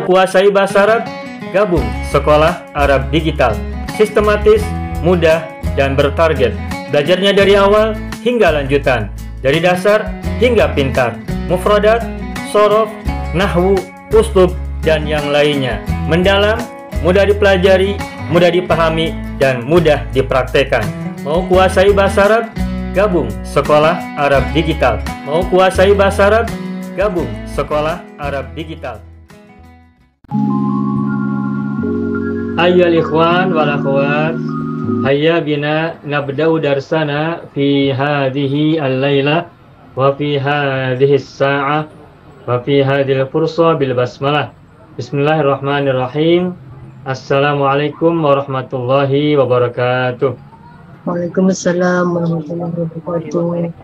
Mau kuasai bahasa Arab? Gabung Sekolah Arab Digital. Sistematis, mudah, dan bertarget. Belajarnya dari awal hingga lanjutan. Dari dasar hingga pintar. Mufradat, sorof, nahwu, uslub, dan yang lainnya. Mendalam, mudah dipelajari, mudah dipahami, dan mudah dipraktekkan. Mau kuasai bahasa Arab? Gabung Sekolah Arab Digital. Mau kuasai bahasa Arab? Gabung Sekolah Arab Digital. Ayyuhal ikhwan wal akhwat, hayya bina nabda'u darsana fi hadhihi al-laila wa fi hadhihi as-sa'ah wa fi hadhihi al-fursa bil basmalah. Bismillahirrahmanirrahim. Assalamualaikum warahmatullahi wabarakatuh. Waalaikumsalam warahmatullahi wabarakatuh.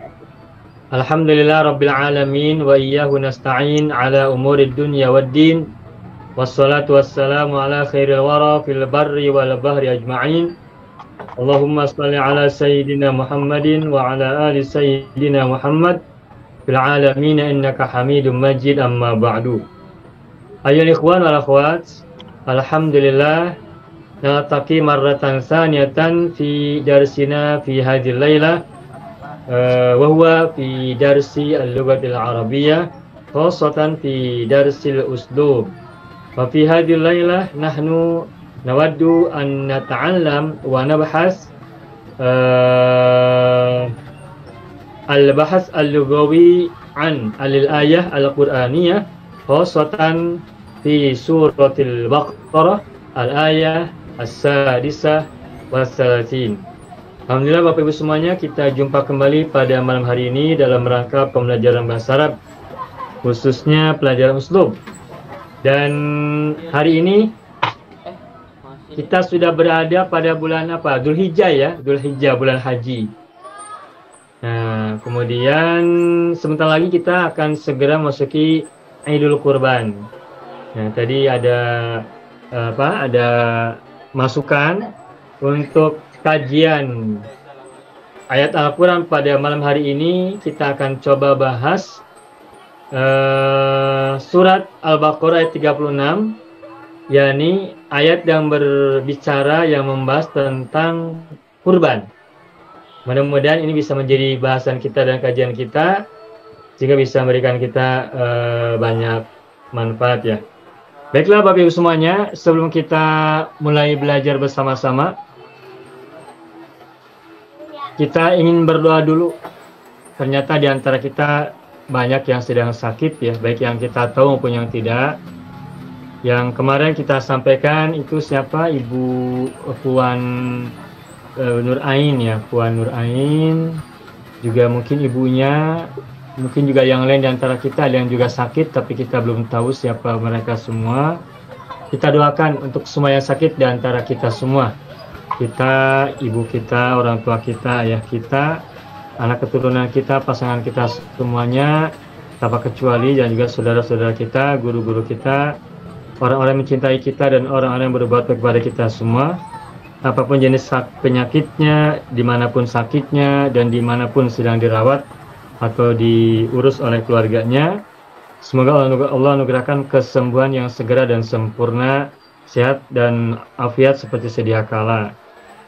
Alhamdulillah rabbil alamin wa iyyahu nasta'in ala umurid dunya waddin. Wassalatu wassalamu ala khairil wara fil barri wal bahri ajma'in. Allahumma salli ala sayyidina Muhammadin wa ala ali sayyidina Muhammad fil alamin innaka Hamidum Majid, amma ba'du. Ayyuhal ikhwan wal akhwat, alhamdulillah naltaqi marratan tsaniyatan fi darsina fi hadhil laila wa huwa fi darsi al-lughatil arabiyyah khassatan fi darsil uslub. Wa fi hadhil lailah nahnu nawaddu an nata'allam wa nabhas al-bahas al-lughawi an al-ayah al-qur'aniyah khassatan fi suratil Baqarah al-ayah as-sadisah was-salasin. Alhamdulillah Bapak Ibu semuanya, kita jumpa kembali pada malam hari ini dalam rangka pembelajaran bahasa Arab, khususnya pelajaran uslub. Dan hari ini kita sudah berada pada bulan apa? Dzulhijjah ya, Dzulhijjah, bulan haji. Nah, kemudian sebentar lagi kita akan segera masuki Idul Kurban. Nah, tadi ada ada masukan untuk kajian ayat Al-Quran pada malam hari ini. Kita akan coba bahas surat Al-Baqarah ayat 36, yakni ayat yang berbicara, yang membahas tentang kurban. Mudah-mudahan ini bisa menjadi bahasan kita dan kajian kita, sehingga bisa memberikan kita banyak manfaat ya. Baiklah Bapak Ibu semuanya, sebelum kita mulai belajar bersama-sama, kita ingin berdoa dulu. Ternyata di antara kita banyak yang sedang sakit ya, baik yang kita tahu maupun yang tidak. Yang kemarin kita sampaikan itu siapa? Ibu Puan Nur Ain ya, Puan Nur Ain. Juga mungkin ibunya, mungkin juga yang lain di antara kita ada yang juga sakit, tapi kita belum tahu siapa mereka semua. Kita doakan untuk semua yang sakit di antara kita semua. Kita, ibu kita, orang tua kita, ayah kita, anak keturunan kita, pasangan kita semuanya, tanpa kecuali, dan juga saudara-saudara kita, guru-guru kita, orang-orang yang mencintai kita, dan orang-orang yang berbuat baik kepada kita semua. Apapun jenis penyakitnya, dimanapun sakitnya, dan dimanapun sedang dirawat atau diurus oleh keluarganya, semoga Allah anugerahkan kesembuhan yang segera dan sempurna, sehat dan afiat seperti sedia kala.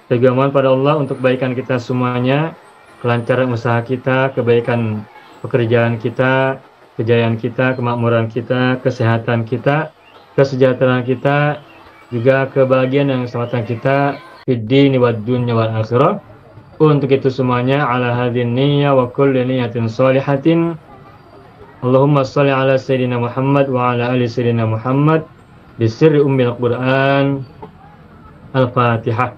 Juga mohon pada Allah untuk kebaikan kita semuanya, kelancaran usaha kita, kebaikan pekerjaan kita, kejayaan kita, kemakmuran kita, kesehatan kita, kesejahteraan kita, juga kebahagiaan dan keselamatan kita fid dini wad dunya wal akhirah. Untuk itu semuanya, ala hadhin niyyah wa kulli niyatin shalihatin. Allahumma shalli ala sayyidina Muhammad wa ala ali sayyidina Muhammad bisirri ummil Qur'an. Al-Fatihah.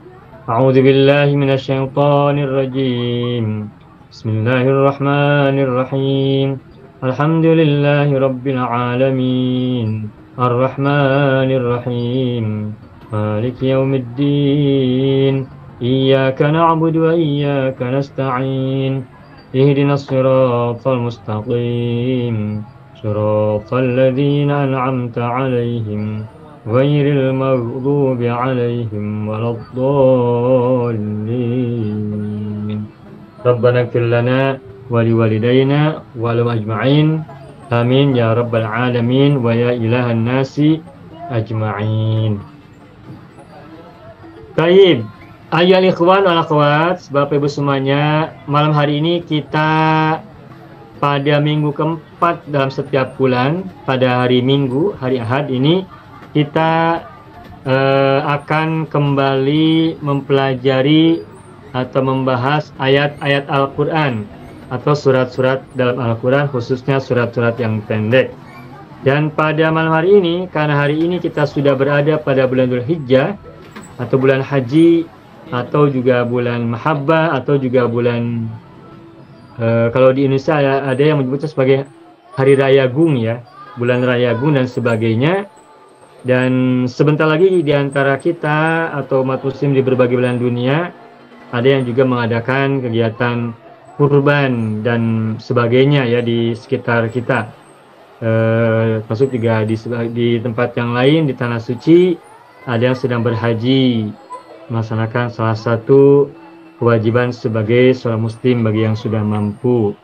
A'udzu billahi minasy syaithanir rajim. Bismillahirrahmanirrahim. Alhamdulillahi rabbil alamin. Ar-Rahmanir Rahim. Maliki yaumiddin. Iyyaka na'budu wa iyyaka nasta'in. Ihdinas siratal mustaqim. Siratal ladzina an'amta 'alaihim ghairil maghdubi 'alaihim waladdallin. Rabbana ighfir lana wa liwalidayna wa lahum ajma'in. Amin ya rabbal alamin wa ya ilahan nasi ajma'in. Baik, ayyuhal ikhwan wal akhwat, Bapak Ibu semuanya, malam hari ini kita pada minggu keempat dalam setiap bulan, pada hari Minggu, hari Ahad ini kita akan kembali mempelajari atau membahas ayat-ayat Al-Quran atau surat-surat dalam Al-Quran, khususnya surat-surat yang pendek. Dan pada malam hari ini, karena hari ini kita sudah berada pada bulan Dzulhijjah atau bulan haji, atau juga bulan mahabbah, atau juga bulan kalau di Indonesia ada yang menyebutnya sebagai hari raya Gung ya, bulan raya Gung dan sebagainya. Dan sebentar lagi di antara kita atau umat muslim di berbagai belahan dunia ada yang juga mengadakan kegiatan kurban dan sebagainya ya di sekitar kita. Masuk juga di tempat yang lain di tanah suci ada yang sedang berhaji, melaksanakan salah satu kewajiban sebagai seorang muslim bagi yang sudah mampu.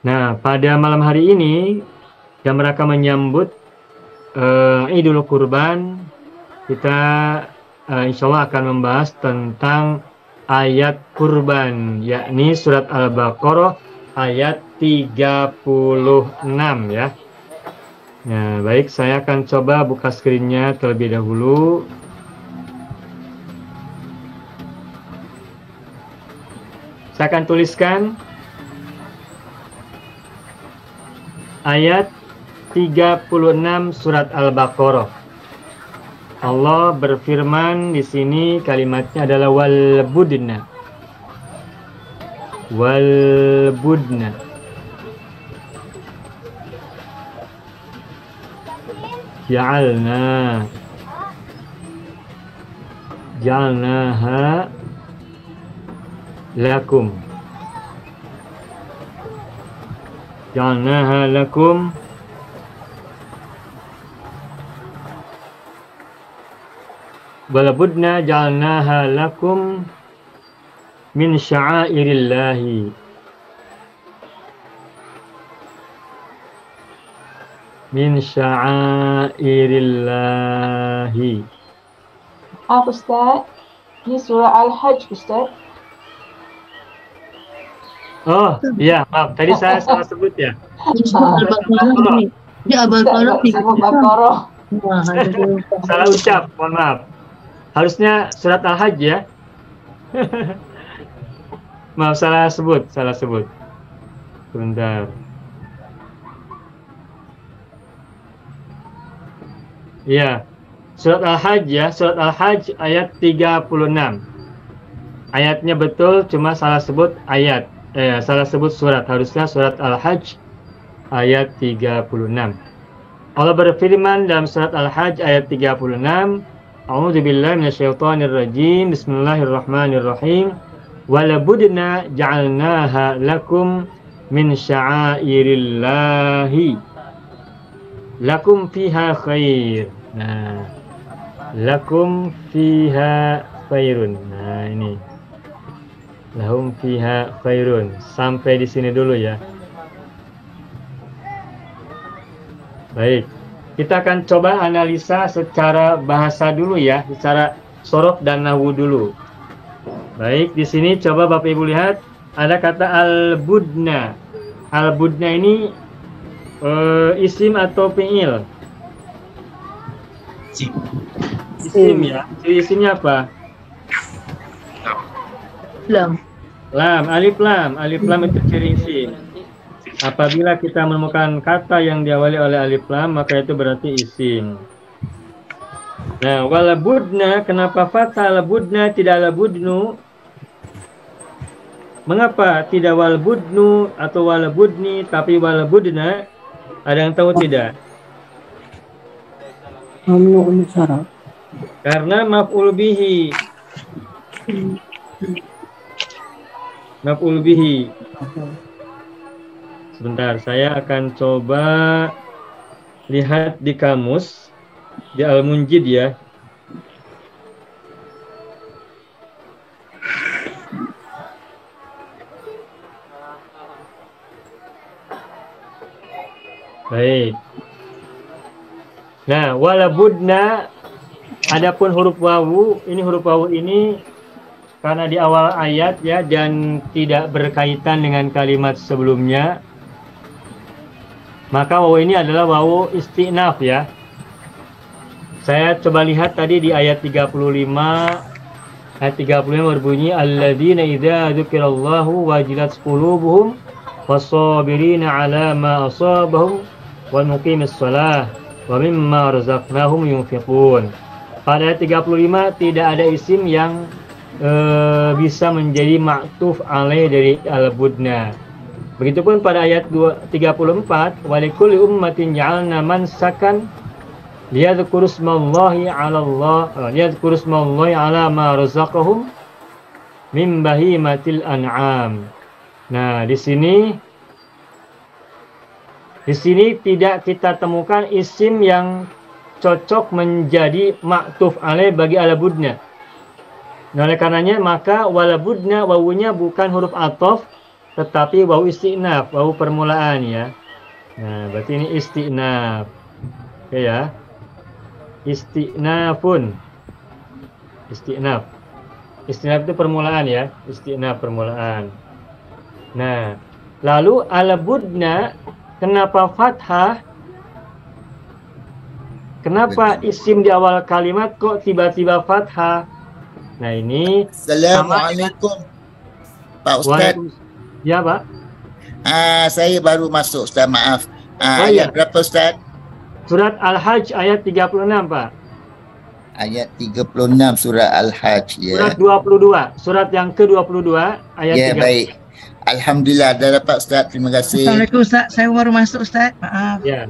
Nah, pada malam hari ini yang mereka menyambut Idul Kurban, kita insya Allah akan membahas tentang ayat kurban, yakni surat Al-Baqarah ayat 36 ya. Nah, baik, saya akan coba buka screen-nya terlebih dahulu. Saya akan tuliskan ayat 36 surat Al-Baqarah. Allah berfirman di sini, kalimatnya adalah wal budna. Wal budna. Ja'alnaha lakum. Ja'alnaha lakum walabudna ja'alnaha lakum min sya'airillahi. Min sya'airillahi. Ustaz, ini surah Al-Hajj, Ustaz. Oh, iya, maaf. Tadi saya salah sebut ya. Al-Baqarah. Di Al-Baqarah. Salah ucap, mohon maaf. Harusnya surat Al-Hajj ya. Maaf, salah sebut. Sebentar. Iya. Surat Al-Hajj ya, surat Al-Hajj ayat 36. Ayatnya betul, cuma salah sebut ayat. Salah sebut surat. Harusnya surat Al-Hajj ayat 36. Allah berfirman dalam surat Al-Hajj ayat 36, A'udzubillahi minasyaitonirrajim. Bismillahirrahmanirrahim. Walabudna ja'alnaha lakum min sya'airillahi. Lakum fiha khair. Nah, lakum fiha khairun. Nah, ini. Lahum fiha khairun. Sampai di sini dulu ya. Baik. Kita akan coba analisa secara bahasa dulu ya, secara sorof dan nahwu dulu. Baik, di sini coba Bapak Ibu lihat ada kata al-budna. Al-budna ini isim atau fi'il? Isim ya. Ciri isimnya apa? Lam. Lam, alif lam. Alif lam itu ciri isim. Apabila kita menemukan kata yang diawali oleh alif lam, maka itu berarti isim. Nah, walabudna, kenapa fathah labudna tidak labudnu? Mengapa tidak walbudnu atau walabudni tapi walabudna? Ada yang tahu tidak? Karena maf'ul bihi. Maf'ul bihi. Sebentar, saya akan coba lihat di kamus, di Al-Munjid ya. Baik. Nah, walabudna, adapun huruf wawu ini karena di awal ayat ya dan tidak berkaitan dengan kalimat sebelumnya, maka wawu ini adalah wawu istinaf ya. Saya coba lihat tadi di ayat 35. Ayat 35 berbunyi alladzina idza dzukirallahu wajilat qulubuhum was-sabirina 'ala ma asabahum wal muqimis shalah wa mimma razaqnahum yunfiqun. Pada ayat 35 tidak ada isim yang bisa menjadi ma'tuf alaih dari al-budna. Begitupun pada ayat 34 walikulli ummatin ja'alna mansakan liyadhkuru ismallahi 'ala ma razaqahum min bahimatil an'am. Nah, di sini tidak kita temukan isim yang cocok menjadi ma'tuf alaih bagi al-budna. Nah, oleh karenanya maka walabudna wawunya bukan huruf athof tetapi wawu istinaf, wawu permulaan ya. Nah, berarti ini istinaf. Oke ya. Istinafun. Istinaf. Istinaf itu permulaan ya. Istinaf permulaan. Nah, lalu alabudna kenapa fathah? Kenapa isim di awal kalimat kok tiba-tiba fathah? Nah, ini Assalamualaikum Pak Ustaz. Ya, Pak. Saya baru masuk Ustaz, maaf. Iya. Ayat berapa Ustaz? Surat Al-Hajj ayat 36, Pak. Ayat 36 surah Al-Hajj ya. Surat 22, surat yang ke-22 ayat 36. Ya, baik. Alhamdulillah dah dapat Ustaz. Terima kasih. Assalamualaikum Ustaz, saya baru masuk Ustaz. Maaf. Ya.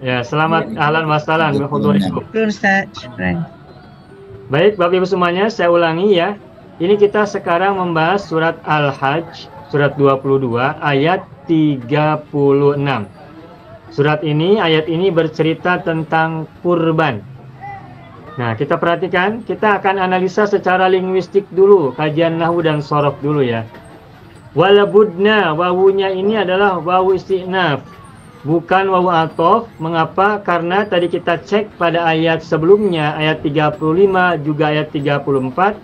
Ya, selamat ahlan wa sahlan bi hudurikum. Syukran Ustaz. Syukran. Baik, Bapak Ibu semuanya, saya ulangi ya. Ini kita sekarang membahas surat Al-Hajj, surat 22 ayat 36. Ayat ini bercerita tentang kurban. Nah, kita perhatikan, kita akan analisa secara linguistik dulu, kajian nahwu dan shorof dulu ya. Walabudna, wawunya ini adalah wawu istinaf, bukan wawu athof. Mengapa? Karena tadi kita cek pada ayat sebelumnya, ayat 35 juga ayat 34,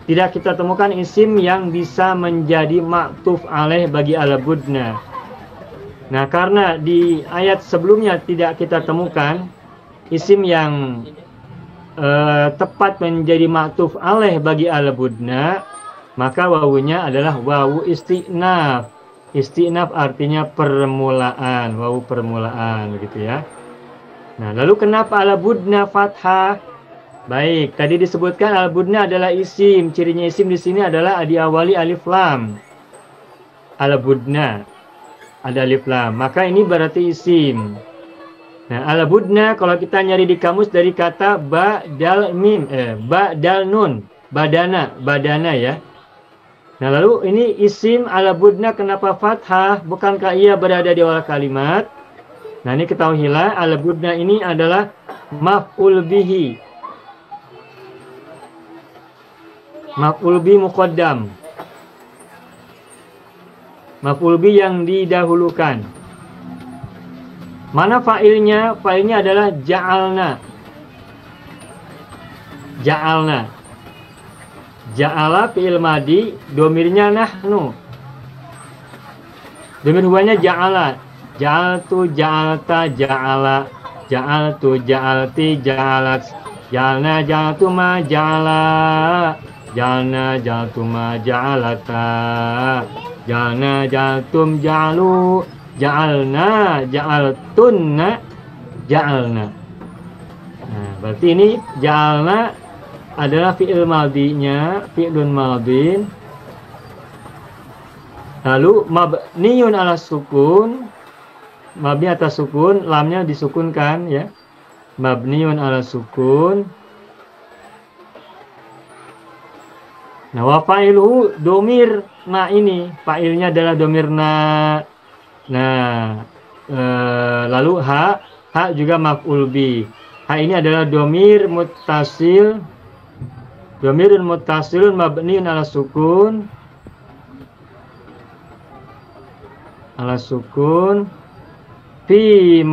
tidak kita temukan isim yang bisa menjadi ma'tuf alaih bagi alabudna. Nah, karena di ayat sebelumnya tidak kita temukan isim yang tepat menjadi ma'tuf alaih bagi alabudna, maka wawunya adalah wawu istinaf. Istinaf artinya permulaan, wawu permulaan begitu ya. Nah, lalu kenapa alabudna fathah? Baik, tadi disebutkan alabudna adalah isim. Cirinya isim di sini adalah diawali alif lam. Alabudna ada alif lam, maka ini berarti isim. Nah, alabudna kalau kita nyari di kamus dari kata ba dal mim, ba dal nun, badana ya. Nah, lalu ini isim alabudna kenapa fathah? Bukankah ia berada di awal kalimat? Nah, ini ketahuilah alabudna ini adalah maf'ul bihi. Maf'ul bi muqaddam. Maf'ul bi yang didahulukan. Mana fa'ilnya? Fa'ilnya adalah ja'alna. Ja'alna. Ja'ala fi'il madi, domirnya nahnu. Domir huwanya ja'ala. Ja'altu, ja'alta, ja'ala. Ja'altu, ja'alti, ja'alat. Ja'alna, ja'altuma, ja'ala. Ja'alna, ja'altuma, ja'alata. Ja'alna, ja'altum, ja'alu. Ja'alna, ja'altunna, ja'alna. Nah, berarti ini ja'alna adalah fi'il madinya, fi'lun madin. Lalu mabniun ala sukun, mabni atas sukun, lamnya disukunkan ya. Mabniun ala sukun. Nah, wa fa'iluhu domir na ini, fa'ilnya adalah domir na. Nah, lalu ha juga maf'ul bi. Ha ini adalah domir muttasil, domirun muttasilun mabniun ala sukun, fi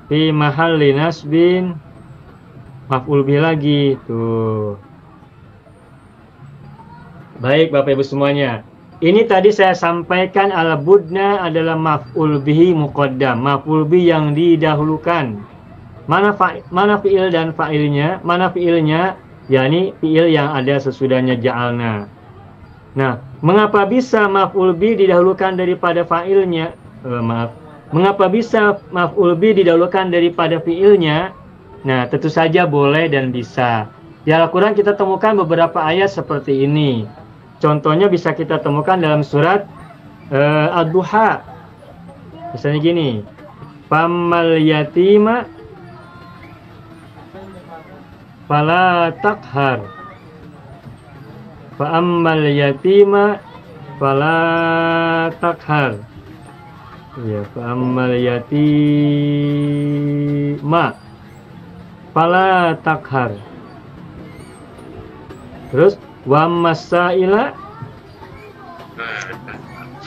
Fi mahalli nasbin maf'ul bih lagi tuh. Baik Bapak Ibu semuanya. Ini tadi saya sampaikan al-budna adalah maf'ul bihi muqaddam, maf'ul bih yang didahulukan. Mana fi'il dan fa'ilnya? Mana fi'ilnya? yakni fi'il yang ada sesudahnya ja'alna. Nah, mengapa bisa maf'ul bih didahulukan daripada fa'ilnya? Mengapa bisa maf'ul bih didahulukan daripada fi'ilnya? Nah, tentu saja boleh dan bisa. Di Al-Quran kita temukan beberapa ayat seperti ini. Contohnya bisa kita temukan dalam surat Ad-Duha. Misalnya gini, Famal yatima fala takhar. Fa'ammal yatima fala takhar. Ya, fa'ammal yatima fala takhar. Terus wa masaila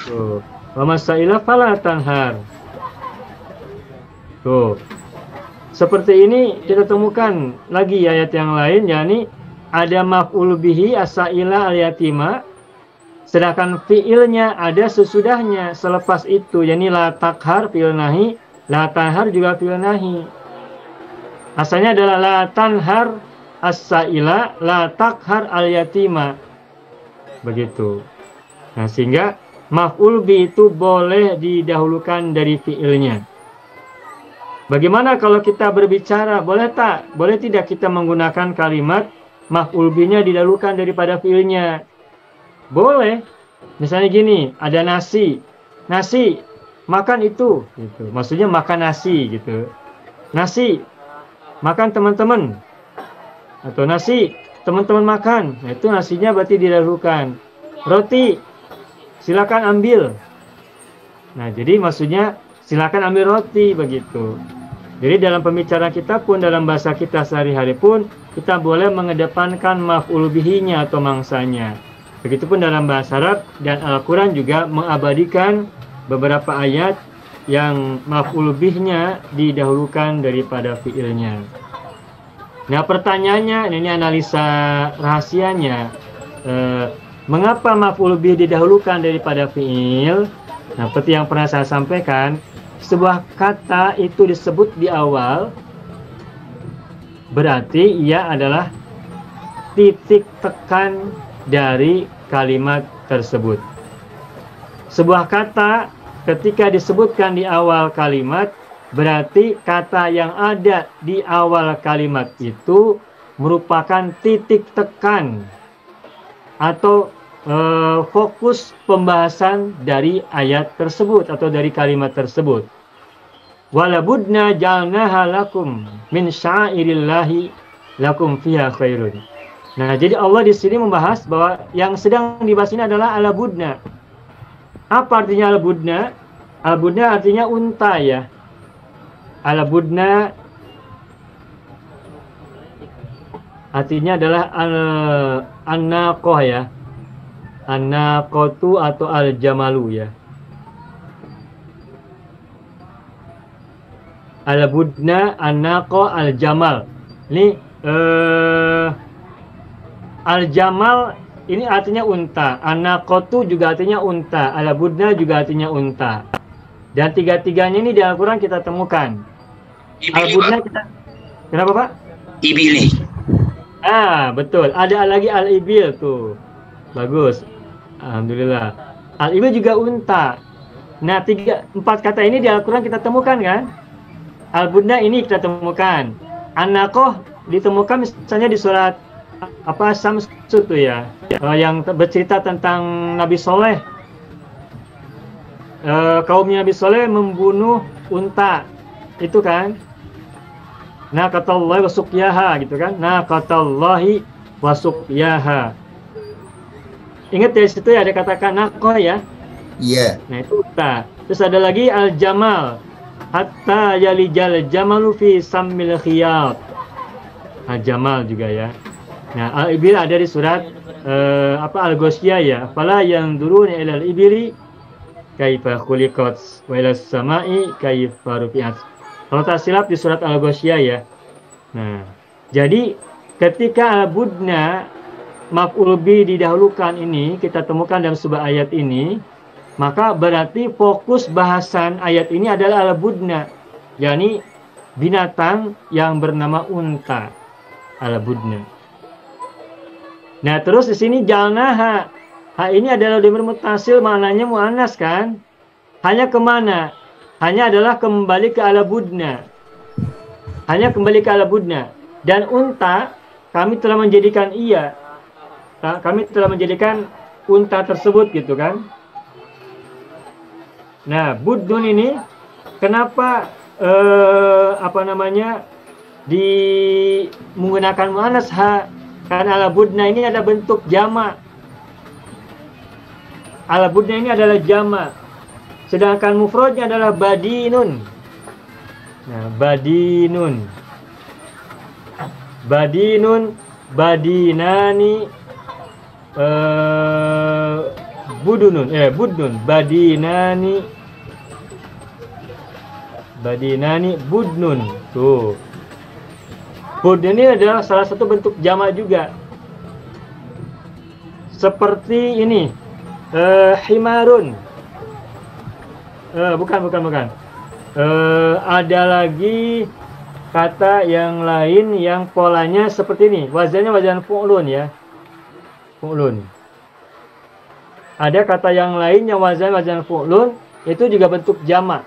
tuh, wa masaila fala tanhar. Tuh. Seperti ini kita temukan lagi ayat yang lain, yakni ada maf'ul bihi as-saila al-yatima, sedangkan fi'ilnya ada sesudahnya selepas itu, yakni la takhar fi'il nahi, la tanhar juga fi'il nahi. Asalnya adalah la tanhar as-saila, la takhar al-yatima. Begitu. Nah, sehingga maf'ul bihi itu boleh didahulukan dari fi'ilnya. Bagaimana kalau kita berbicara, boleh tak? Boleh tidak kita menggunakan kalimat maf'ul bihnya didahulukan daripada fi'ilnya? Boleh. Misalnya gini, ada nasi. Nasi, makan itu. Gitu. Maksudnya makan nasi gitu. Nasi, makan teman-teman. Atau nasi, teman-teman makan. Nah, itu nasinya berarti didahulukan. Roti, silakan ambil. Nah, jadi maksudnya silakan ambil roti begitu. Jadi dalam pembicaraan kita pun, dalam bahasa kita sehari-hari pun, kita boleh mengedepankan maf'ul bihinya atau mangsanya. Begitupun dalam bahasa Arab dan Al-Quran juga mengabadikan beberapa ayat yang maf'ul bihnya didahulukan daripada fi'ilnya. Nah, pertanyaannya, ini analisa rahasianya. Mengapa maf'ul bih didahulukan daripada fi'il? Nah, seperti yang pernah saya sampaikan, sebuah kata itu disebut di awal, berarti ia adalah titik tekan dari kalimat tersebut. Sebuah kata ketika disebutkan di awal kalimat, berarti kata yang ada di awal kalimat itu merupakan titik tekan atau fokus pembahasan dari ayat tersebut atau dari kalimat tersebut. Walabudna ja'alnaha lakum min sya'irillahi lakum fiha khairun. Nah, jadi Allah di sini membahas bahwa yang sedang dibahas ini adalah alabudna. Apa artinya alabudna? Alabudna artinya unta ya. Alabudna artinya adalah an-naqah ya. An-naqatu atau al-jamalu ya. Al-budna, an-naqa, al-jamal. Ini al-jamal ini artinya unta. An-naqatu juga artinya unta. Al-budna juga artinya unta. Dan tiga-tiganya ini di Al-Quran kita temukan. Al-budna kita, kenapa Pak? Ibili. Ah, betul. Ada lagi al-ibil tuh. Bagus. Alhamdulillah. Al-ibil juga unta. Nah, 4 kata ini di Al-Quran kita temukan kan? Al-budna ini kita temukan. An-naqah ditemukan misalnya di surat apa Samsud tuh ya, yang bercerita tentang Nabi Soleh. Kaumnya Nabi Soleh membunuh unta. Itu kan? Naqatallahi wa suqyaha gitu kan? Naqatallahi wa suqyaha. Ingat ya, situ ya ada katakan naqah ya. Iya. Nah, itu unta. Terus ada lagi al-jamal. Hatta yalijal jamalu fi sammil khiyat. Al-jamal juga ya. Nah, al-ibil ada di surat Al-Ghasyiyah ya. Fala yanzuruna ilal ibili kaifa khuliqat wa ilas sama'i kaifa rufi'at. Kalau tak silap di surat Al-Ghasyiyah ya. Nah, jadi ketika al-budna maf'ul bi didahulukan ini kita temukan dalam sebuah ayat ini, maka berarti fokus bahasan ayat ini adalah al-budna, yakni binatang yang bernama unta, al-budna. Nah, terus di sini jalnaha. Ha ini adalah dhamir muttasil, maknanya muannas kan? Hanya kemana? Hanya adalah kembali ke al-budna. Hanya kembali ke al-budna. Dan unta kami telah menjadikan kami telah menjadikan unta tersebut gitu kan. Nah, budun ini kenapa menggunakan muannas ha? Karena al-budna ini ada bentuk jamak. Al-budna ini adalah jamak. Sedangkan mufradnya adalah badinun. Nah, badinun. Badinun, badinani, budunun, badinani, budnun. Tuh. Budnun ini adalah salah satu bentuk jamak juga. Seperti ini, himarun. Bukan. Ada lagi kata yang lain yang polanya seperti ini. Wazannya wazan fu'lun ya. Fu'lun. Ada kata yang lain yang wazan fu'lun, itu juga bentuk jamak.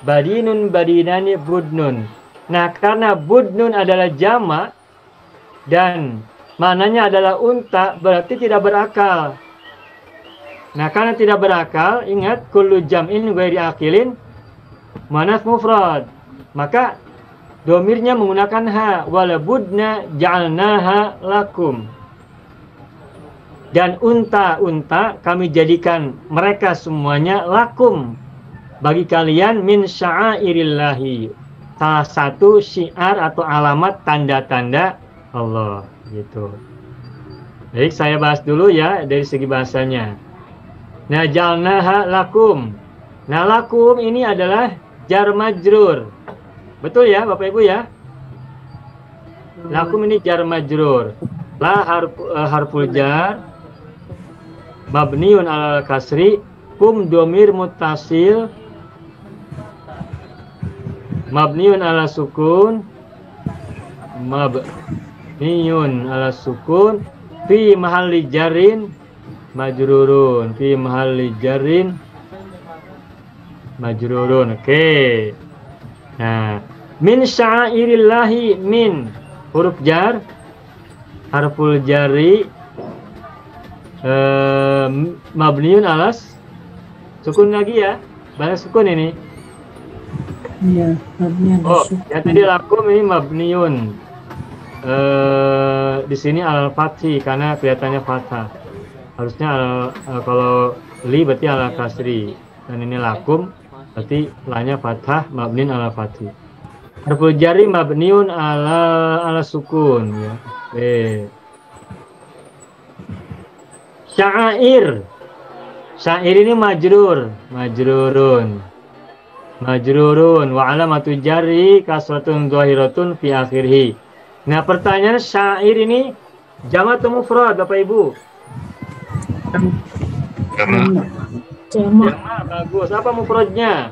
Badinun, badinani, budnun. Nah, karena budnun adalah jamak dan maknanya adalah unta, berarti tidak berakal. Nah, karena tidak berakal, ingat kullu jam'in ghairi akilin muannas mufrad. Maka domirnya menggunakan ha, wala budna ja'alnaha lakum. Dan unta-unta kami jadikan mereka semuanya lakum, bagi kalian, min sya'airillahi, salah satu syiar atau alamat tanda-tanda Allah gitu. Baik, saya bahas dulu ya dari segi bahasanya. Nah, ja'alnaha lakum. Nah, lakum ini adalah jar majrur. Betul ya Bapak Ibu ya? Lakum ini jar majrur. La harful jar mabniun ala kasri, kum domir muttasil mabniun ala sukun, mabniun ala sukun fi mahalli jarin majrurun, fi mahalli jarin majrurun. Oke. Nah, min sya'airillahi, min huruf jar, harful jari, mabniun alas sukun lagi ya, banyak sukun ini. Iya, mabniun alas sukun. Ya tadi lakum ini mabniun. Di sini al fathi karena kelihatannya fathah. Harusnya kalau li berarti ala kasri, dan ini lakum berarti lanya fathah, mabniun ala fathi. Harful jari mabniun ala sukun ya. Sya'air. Sya'ir ini majrurun. Wa alamatu jarri kasratun dhahiratun fi akhirih. Nah, pertanyaan syair ini jamak atau mufrad Bapak Ibu? Jamak. Bagus. Apa mufradnya?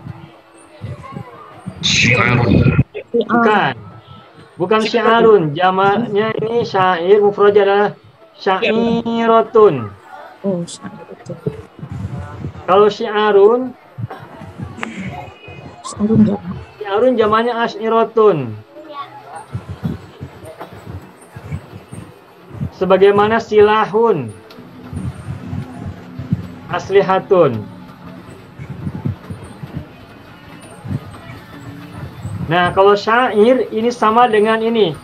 Bukan syiarun. Jamaknya ini syair, mufradnya adalah syairatun. Oh, syair. Kalau syiarun jamak. Syiarun jamaknya asyiratun. Sebagaimana silahun, aslihatun. Nah, kalau syair ini sama dengan ini,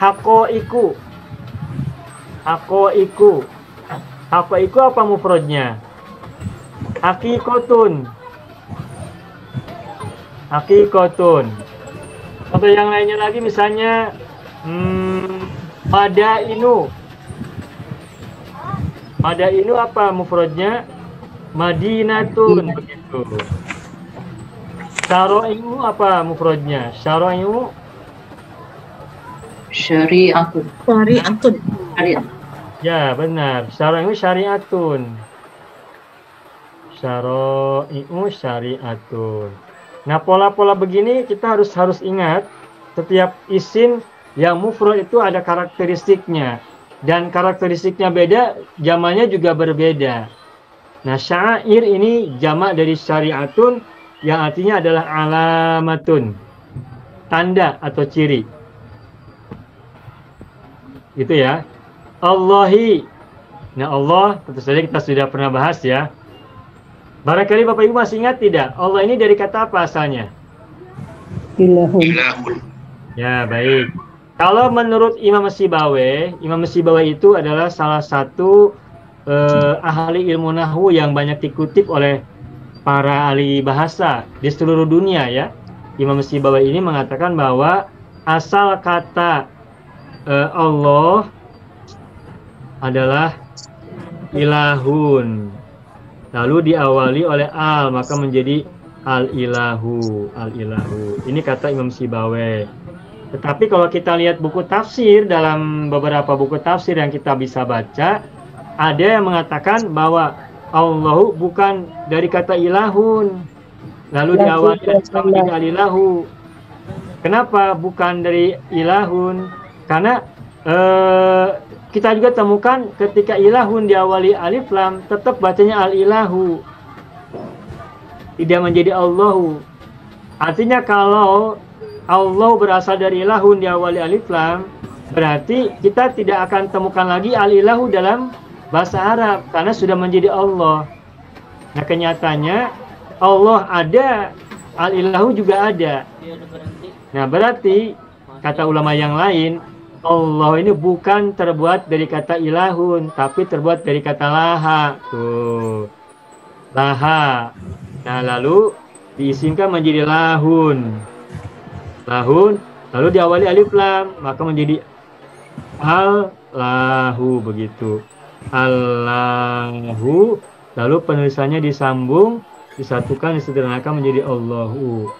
hakoiku. Hakoiku apa mufradnya? Hakikotun. Atau yang lainnya lagi misalnya madainu. Madainu apa mufradnya? Madinatun begitu. Syara'i'u apa mufradnya? Syara'i'u Syari'atun. Syari'atun. Syari'at. ya benar. Syara'i'u syari'atun. Syara'i'u syari'atun. Nah, pola-pola begini kita harus ingat. Setiap isim yang mufrad itu ada karakteristiknya. Dan karakteristiknya beda, jamaknya juga berbeda. Nah, syair ini jamak dari syari'atun yang artinya adalah alamatun. Tanda atau ciri. Gitu ya. Allahi. Nah, Allah tentu saja kita sudah pernah bahas ya. Barangkali Bapak Ibu masih ingat tidak? Allah ini dari kata apa asalnya? Ilahun. Ya, baik. Kalau menurut Imam Sibawai itu adalah salah satu ahli ilmu nahwu yang banyak dikutip oleh para ahli bahasa di seluruh dunia ya. Imam Sibawai ini mengatakan bahwa asal kata Allah adalah ilahun. Lalu diawali oleh al, maka menjadi al-ilahu. Ini kata Imam Sibawai. Tetapi kalau kita lihat buku tafsir, dalam beberapa buku tafsir yang kita bisa baca, ada yang mengatakan bahwa Allahu bukan dari kata ilahun, lalu diawali dengan al-ilahu. Kenapa bukan dari ilahun? Karena kita juga temukan ketika ilahun diawali alif lam, tetap bacanya al-ilahu, tidak menjadi Allahu. Artinya kalau Allah berasal dari ilahun diawali alif lam, berarti kita tidak akan temukan lagi al-ilahu dalam bahasa Arab karena sudah menjadi Allah. Nah, kenyataannya Allah ada, al-ilahu juga ada. Nah, berarti kata ulama yang lain, Allah ini bukan terbuat dari kata ilahun, tapi terbuat dari kata laha. Tuh. Laha. Nah, lalu diisimkan menjadi lahun. Lahun, lalu diawali alif lam, maka menjadi al-lahu begitu. Allahu, lalu penulisannya disambung, disatukan, disederhanakan menjadi Allahu.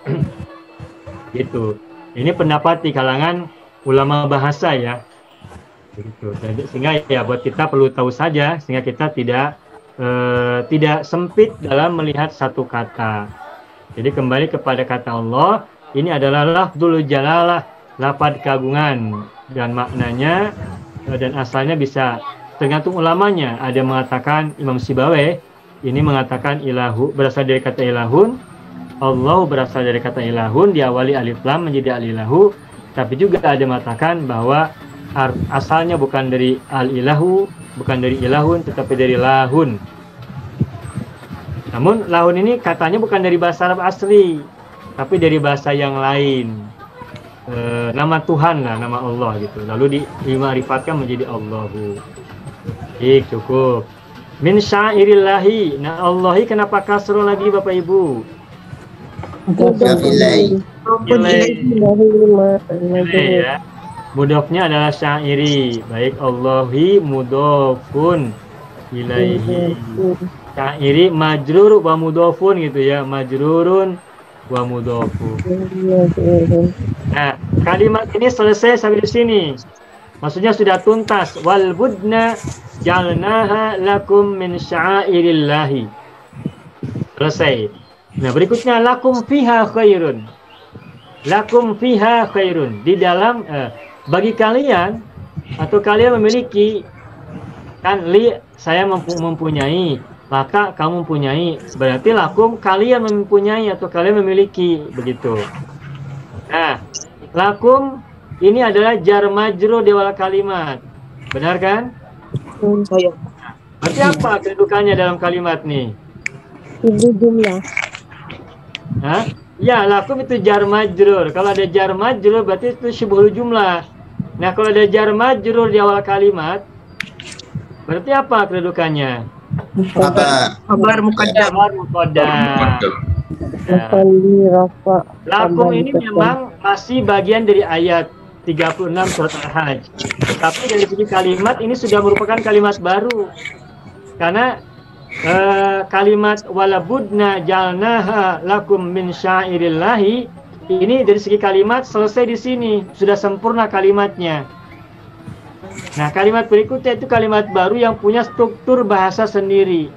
Gitu. Ini pendapat di kalangan ulama bahasa ya. Begitu. Sehingga ya buat kita perlu tahu saja sehingga kita tidak sempit dalam melihat satu kata. Jadi kembali kepada kata Allah, ini adalah lafdzul jalalah, lafaz keagungan, dan maknanya dan asalnya bisa tergantung ulamanya. Ada yang mengatakan, Imam Sibawai ini mengatakan ilahu berasal dari kata ilahun, Allah berasal dari kata ilahun, diawali alif lam menjadi al-ilahu. Tapi juga ada yang mengatakan bahwa asalnya bukan dari al-ilahu, bukan dari ilahun, tetapi dari lahun. Namun lahun ini katanya bukan dari bahasa Arab asli, tapi dari bahasa yang lain. Nama Tuhan lah, nama Allah gitu. Lalu dima'rifatkan menjadi Allahu. Baik, cukup. Min sya'irillahi. Nah, Allahi kenapa kasroh lagi Bapak Ibu? Gafilai. Ya. Mudofnya adalah syairi. Baik, Allahi mudofun ilaihi. Syairi majrur wa mudofun gitu ya. Majrurun wa mudofun. Nah, kalimat ini selesai sampai di sini. Maksudnya sudah tuntas. Wal budna jalnaha lakum min sya'irillahi. Selesai. Nah, berikutnya lakum fiha khairun. Lakum fiha khairun. Di dalam bagi kalian atau kalian memiliki, kan saya mempunyai, maka kamu mempunyai. Berarti lakum kalian mempunyai atau kalian memiliki, begitu. Nah, lakum ini adalah jar majrur di awal kalimat. Benar kan? Saya. Berarti apa kedudukannya dalam kalimat nih? Ibu jumlah. Hah? Ya, lakum itu jar majrur. Kalau ada jar majrur berarti itu syubhul jumlah. Nah, kalau ada jar majrur di awal kalimat, berarti apa kedudukannya? Kabar muqaddam. Kabar muqaddam. Ya. Lakum ini memang masih bagian dari ayat 36 surat Al-Hajj. Tapi dari segi kalimat ini sudah merupakan kalimat baru. Karena kalimat walabudna jalnaha lakum min syairillahi, ini dari segi kalimat selesai di sini, sudah sempurna kalimatnya. Nah, kalimat berikutnya itu kalimat baru yang punya struktur bahasa sendiri.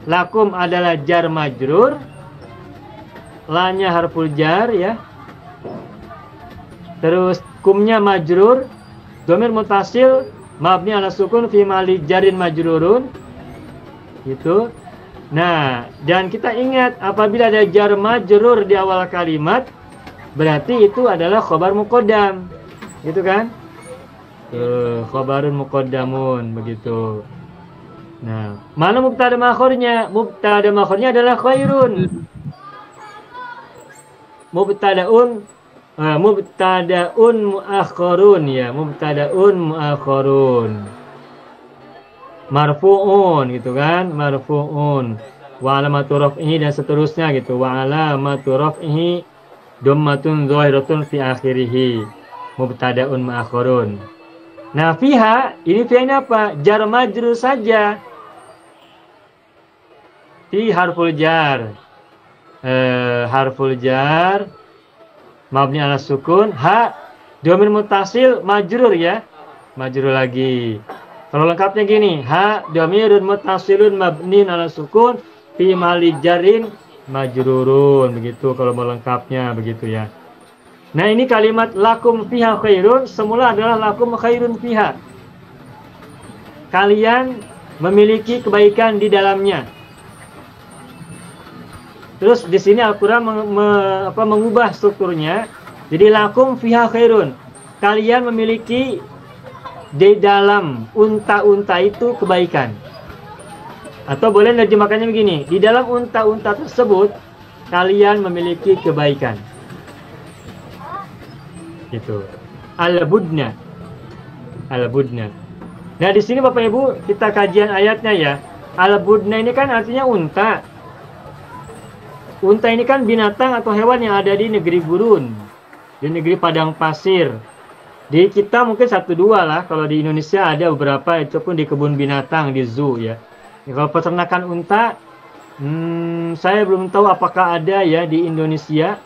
Lakum adalah jar majrur, lanya harful jar ya. Terus kumnya majrur, dhamir mutasil mabni ala sukun fi mali jarin majrurun. Gitu. Nah, dan kita ingat apabila ada jar majrur di awal kalimat, berarti itu adalah khobar muqaddam. Gitu kan? Khobarun muqaddamun begitu. Nah, mana mubtada ma'khurnya? Mubtada ma'khurnya adalah khairun. Mubtadaun mu'akhkharun ya, mubtadaun mu'akhkharun. Marfu'un gitu kan, marfu'un. Wa alamatu raf'ihi dan seterusnya gitu. Wa alamatu raf'ihi dhammatun zahiratun fi akhirih. Mubtadaun mu'akhkharun. Nah, fiha, ini fiha ini apa? Jar majrur saja. Fi harful jar. Harful jar mabni ala sukun, ha dhamir muttasil majrur ya. Majrur lagi. Kalau lengkapnya gini, ha dhamirun muttasilun mabni ala sukun fi mali jarin majrurun, begitu kalau mau lengkapnya begitu ya. Nah, ini kalimat lakum fiha khairun semula adalah lakum khairun fiha. Kalian memiliki kebaikan di dalamnya. Terus di sini Al-Qur'an mengubah strukturnya. Jadi lakum fiha khairun. Kalian memiliki di dalam unta-unta itu kebaikan. Atau boleh terjemahkannya begini, di dalam unta-unta tersebut kalian memiliki kebaikan. Gitu. Al-budna. Al-budna. Nah, di sini Bapak Ibu kita kajian ayatnya ya. Al-budna ini kan artinya unta. Unta ini kan binatang atau hewan yang ada di negeri gurun, di negeri padang pasir. Di kita mungkin 1-2 lah, kalau di Indonesia ada beberapa, itu pun di kebun binatang, di zoo ya. Kalau peternakan unta, saya belum tahu apakah ada ya di Indonesia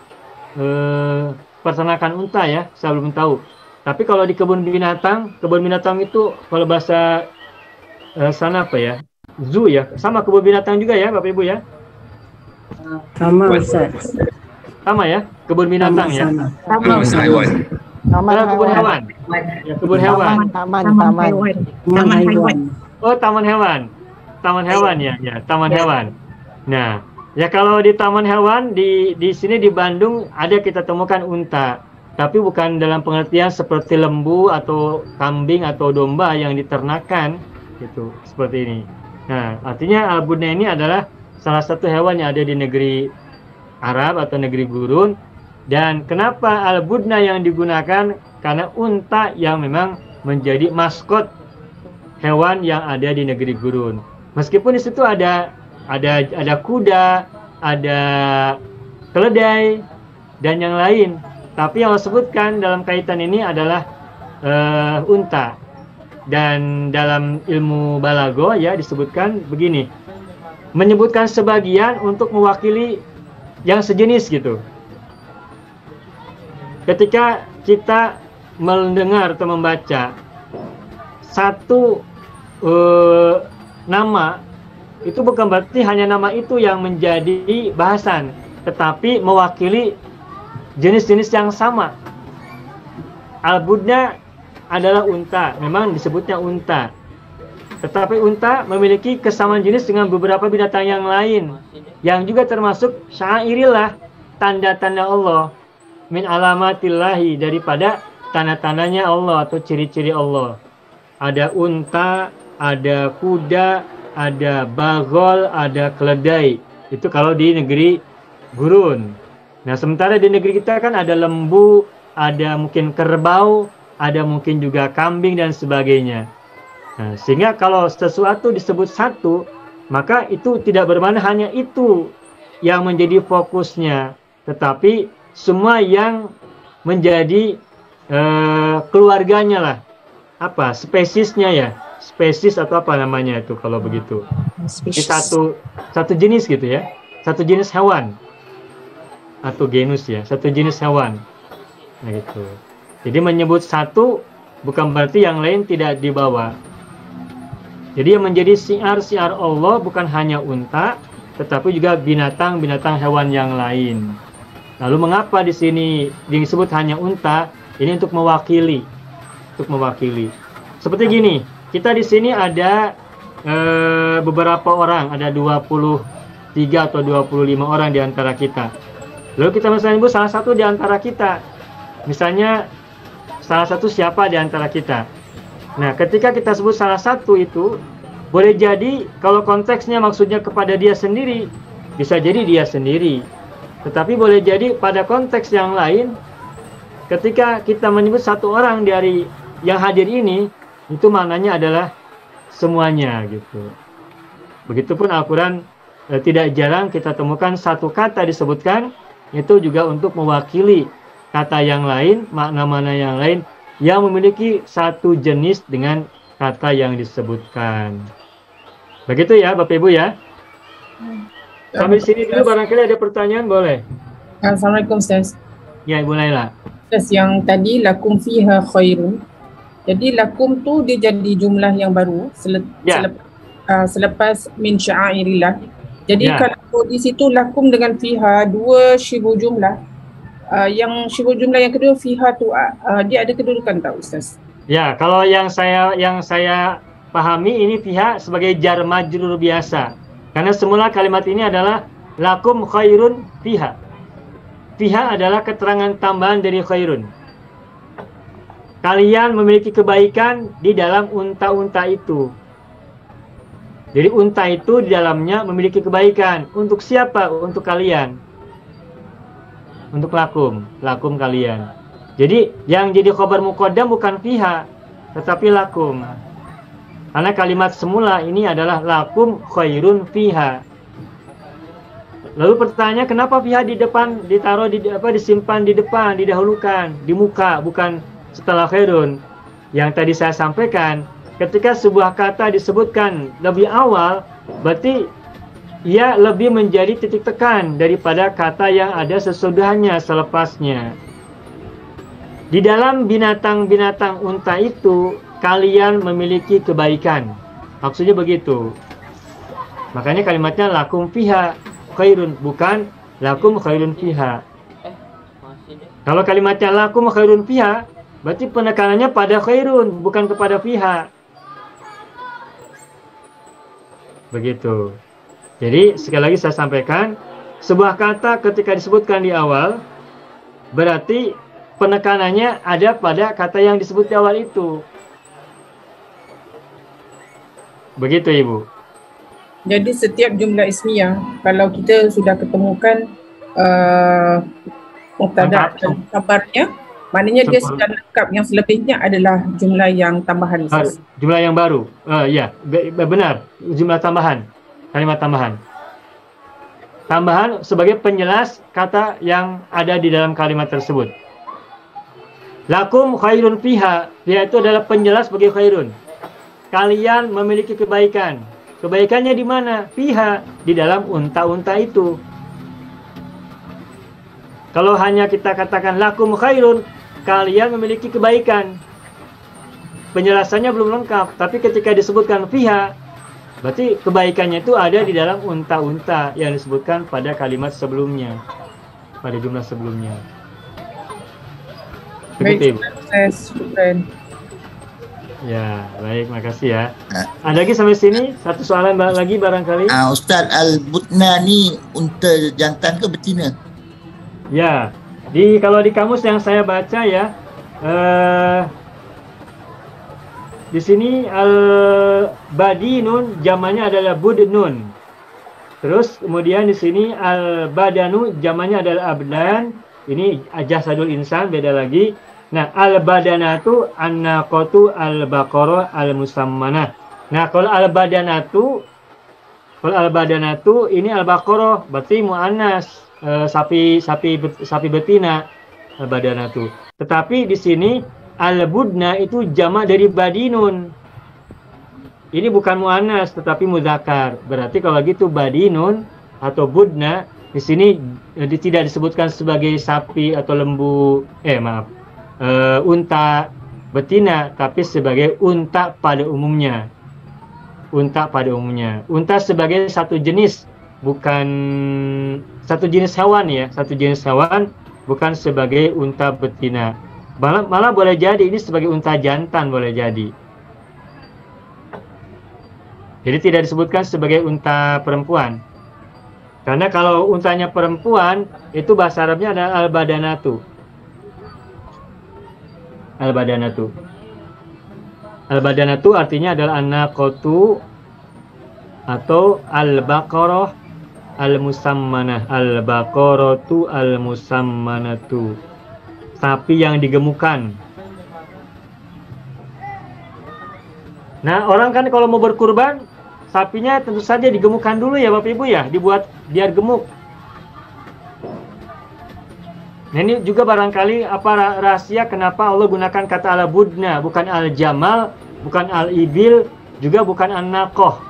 peternakan unta ya, saya belum tahu. Tapi kalau di kebun binatang itu kalau bahasa sana apa ya, zoo ya, sama kebun binatang juga ya Bapak Ibu ya. Sama, Ustaz. Sama ya, kebun binatang ya. Taman hewan. Kebun hewan. Ya, kebun hewan. Taman hewan. Oh, taman hewan. Taman hewan ya, ya, taman hewan. Nah, ya kalau di taman hewan di sini di Bandung ada kita temukan unta, tapi bukan dalam pengertian seperti lembu atau kambing atau domba yang diternakan gitu, seperti ini. Nah, artinya al-budna ini adalah salah satu hewan yang ada di negeri Arab atau negeri gurun. Dan kenapa al-budna yang digunakan? Karena unta yang memang menjadi maskot hewan yang ada di negeri gurun. Meskipun di situ ada kuda, ada keledai dan yang lain, tapi yang disebutkan dalam kaitan ini adalah unta. Dan dalam ilmu balago ya disebutkan begini, menyebutkan sebagian untuk mewakili yang sejenis gitu. Ketika kita mendengar atau membaca satu nama, itu bukan berarti hanya nama itu yang menjadi bahasan, tetapi mewakili jenis-jenis yang sama. Al-budna adalah unta, memang disebutnya unta. Tetapi unta memiliki kesamaan jenis dengan beberapa binatang yang lain, yang juga termasuk syairillah, tanda-tanda Allah, min alamatillahi, daripada tanda-tandanya Allah atau ciri-ciri Allah. Ada unta, ada kuda, ada bagol, ada keledai. Itu kalau di negeri gurun. Nah, sementara di negeri kita kan ada lembu, ada mungkin kerbau, ada mungkin juga kambing dan sebagainya. Nah, sehingga kalau sesuatu disebut satu, maka itu tidak bermakna hanya itu yang menjadi fokusnya, tetapi semua yang menjadi keluarganya lah, apa spesiesnya ya, spesies atau apa namanya itu kalau begitu. Ini Species. satu jenis gitu ya. Satu jenis hewan. Atau genus ya, satu jenis hewan. Nah gitu. Jadi menyebut satu bukan berarti yang lain tidak dibawa. Jadi yang menjadi syiar Allah bukan hanya unta, tetapi juga binatang-binatang hewan yang lain. Lalu mengapa di sini disebut hanya unta? Ini untuk mewakili, Seperti gini, kita di sini ada beberapa orang, ada 23 atau 25 orang di antara kita. Lalu kita misalnya sebut salah satu di antara kita. Misalnya salah satu siapa di antara kita. Nah, ketika kita sebut salah satu itu, boleh jadi kalau konteksnya maksudnya kepada dia sendiri, bisa jadi dia sendiri. Tetapi boleh jadi pada konteks yang lain, ketika kita menyebut satu orang dari yang hadir ini, itu maknanya adalah semuanya gitu. Begitupun Al-Quran tidak jarang kita temukan satu kata disebutkan, itu juga untuk mewakili kata yang lain, makna-makna yang lain yang memiliki satu jenis dengan kata yang disebutkan. Begitu ya Bapak Ibu ya. Sampai sini dulu barangkali ada pertanyaan boleh. Assalamualaikum Ustaz. Ya Ibu Laila. Ustaz, yang tadi lakum fiha khairun. Jadi lakum tu dia jadi jumlah yang baru selepas min sya'airillah. Jadi kalau di situ lakum dengan fiha dua syibu jumlah. Yang syibu jumlah yang kedua fiha tu dia ada kedudukan tak Ustaz? Ya, kalau yang saya pahami ini fiha sebagai jar majrur biasa. Karena semula kalimat ini adalah lakum khairun fiha. Fiha adalah keterangan tambahan dari khairun. Kalian memiliki kebaikan di dalam unta-unta itu. Jadi unta itu di dalamnya memiliki kebaikan. Untuk siapa? Untuk kalian. Untuk lakum kalian. Jadi yang jadi khabar muqaddam bukan fiha, tetapi lakum. Karena kalimat semula ini adalah lakum khairun fiha. Lalu pertanyaan, kenapa fiha di depan ditaruh disimpan di depan, didahulukan, di muka, bukan setelah khairun? Yang tadi saya sampaikan, ketika sebuah kata disebutkan lebih awal, berarti ia lebih menjadi titik tekan daripada kata yang ada sesudahnya, selepasnya. Di dalam binatang-binatang unta itu, kalian memiliki kebaikan. Maksudnya begitu. Makanya kalimatnya lakum fiha khairun, bukan lakum khairun fiha. Kalau kalimatnya lakum khairun fiha, berarti penekanannya pada khairun, bukan kepada fiha. Begitu. Jadi sekali lagi saya sampaikan, sebuah kata ketika disebutkan di awal, berarti penekanannya ada pada kata yang disebut di awal itu. Begitu Ibu. Jadi setiap jumlah ismiyah, kalau kita sudah ketemukan mubtada dan khabarnya, maknanya dia sudah lengkap. Yang selebihnya adalah jumlah yang tambahan. Jumlah yang baru. Ya, benar. Jumlah tambahan. Kalimat tambahan. Tambahan sebagai penjelas kata yang ada di dalam kalimat tersebut. Lakum khairun fiha. Fiha itu adalah penjelas bagi khairun. Kalian memiliki kebaikan. Kebaikannya di mana? Fiha, di dalam unta-unta itu. Kalau hanya kita katakan lakum khairun, kalian memiliki kebaikan. Penjelasannya belum lengkap. Tapi ketika disebutkan fiha, berarti kebaikannya itu ada di dalam unta-unta yang disebutkan pada kalimat sebelumnya, pada jumlah sebelumnya. Begitu, Ibu. Ya, baik, makasih ya. Ada lagi sampai sini? Satu soalan lagi barangkali? Ustaz, al-butna ni unta jantan ke betina? Ya, kalau di kamus yang saya baca ya, di sini al-badinun jamannya adalah budnun. Terus kemudian di sini al-badanu jamannya adalah abdan. Ini jasadul insan, beda lagi. Nah, al-badanatu an-naqatu al-baqarah al-musammana. Nah, kalau al-badanatu ini al-baqarah berarti muannas, sapi betina ini bukan muannas tetapi muzakkar. Berarti kalau gitu badinun atau budna di sini tidak disebutkan sebagai sapi atau lembu, unta betina, tapi sebagai unta pada umumnya. Unta pada umumnya. Unta sebagai satu jenis, bukan satu jenis hewan ya, satu jenis hewan, bukan sebagai unta betina. Malah boleh jadi ini sebagai unta jantan, boleh jadi. Jadi tidak disebutkan sebagai unta perempuan. Karena kalau untanya perempuan, itu bahasa Arabnya adalah al-badanatu. Al-badanatu. Al-badanatu artinya adalah an-naqatu atau al-baqarah al-musammanah. Al-baqaratu al-musammanatu. Sapi yang digemukan. Nah, orang kan kalau mau berkurban, sapinya tentu saja digemukkan dulu ya Bapak Ibu ya, dibuat biar gemuk. Nah, ini juga barangkali apa rahasia kenapa Allah gunakan kata al-budna, bukan al-jamal, bukan al-ibil, juga bukan an-naqah.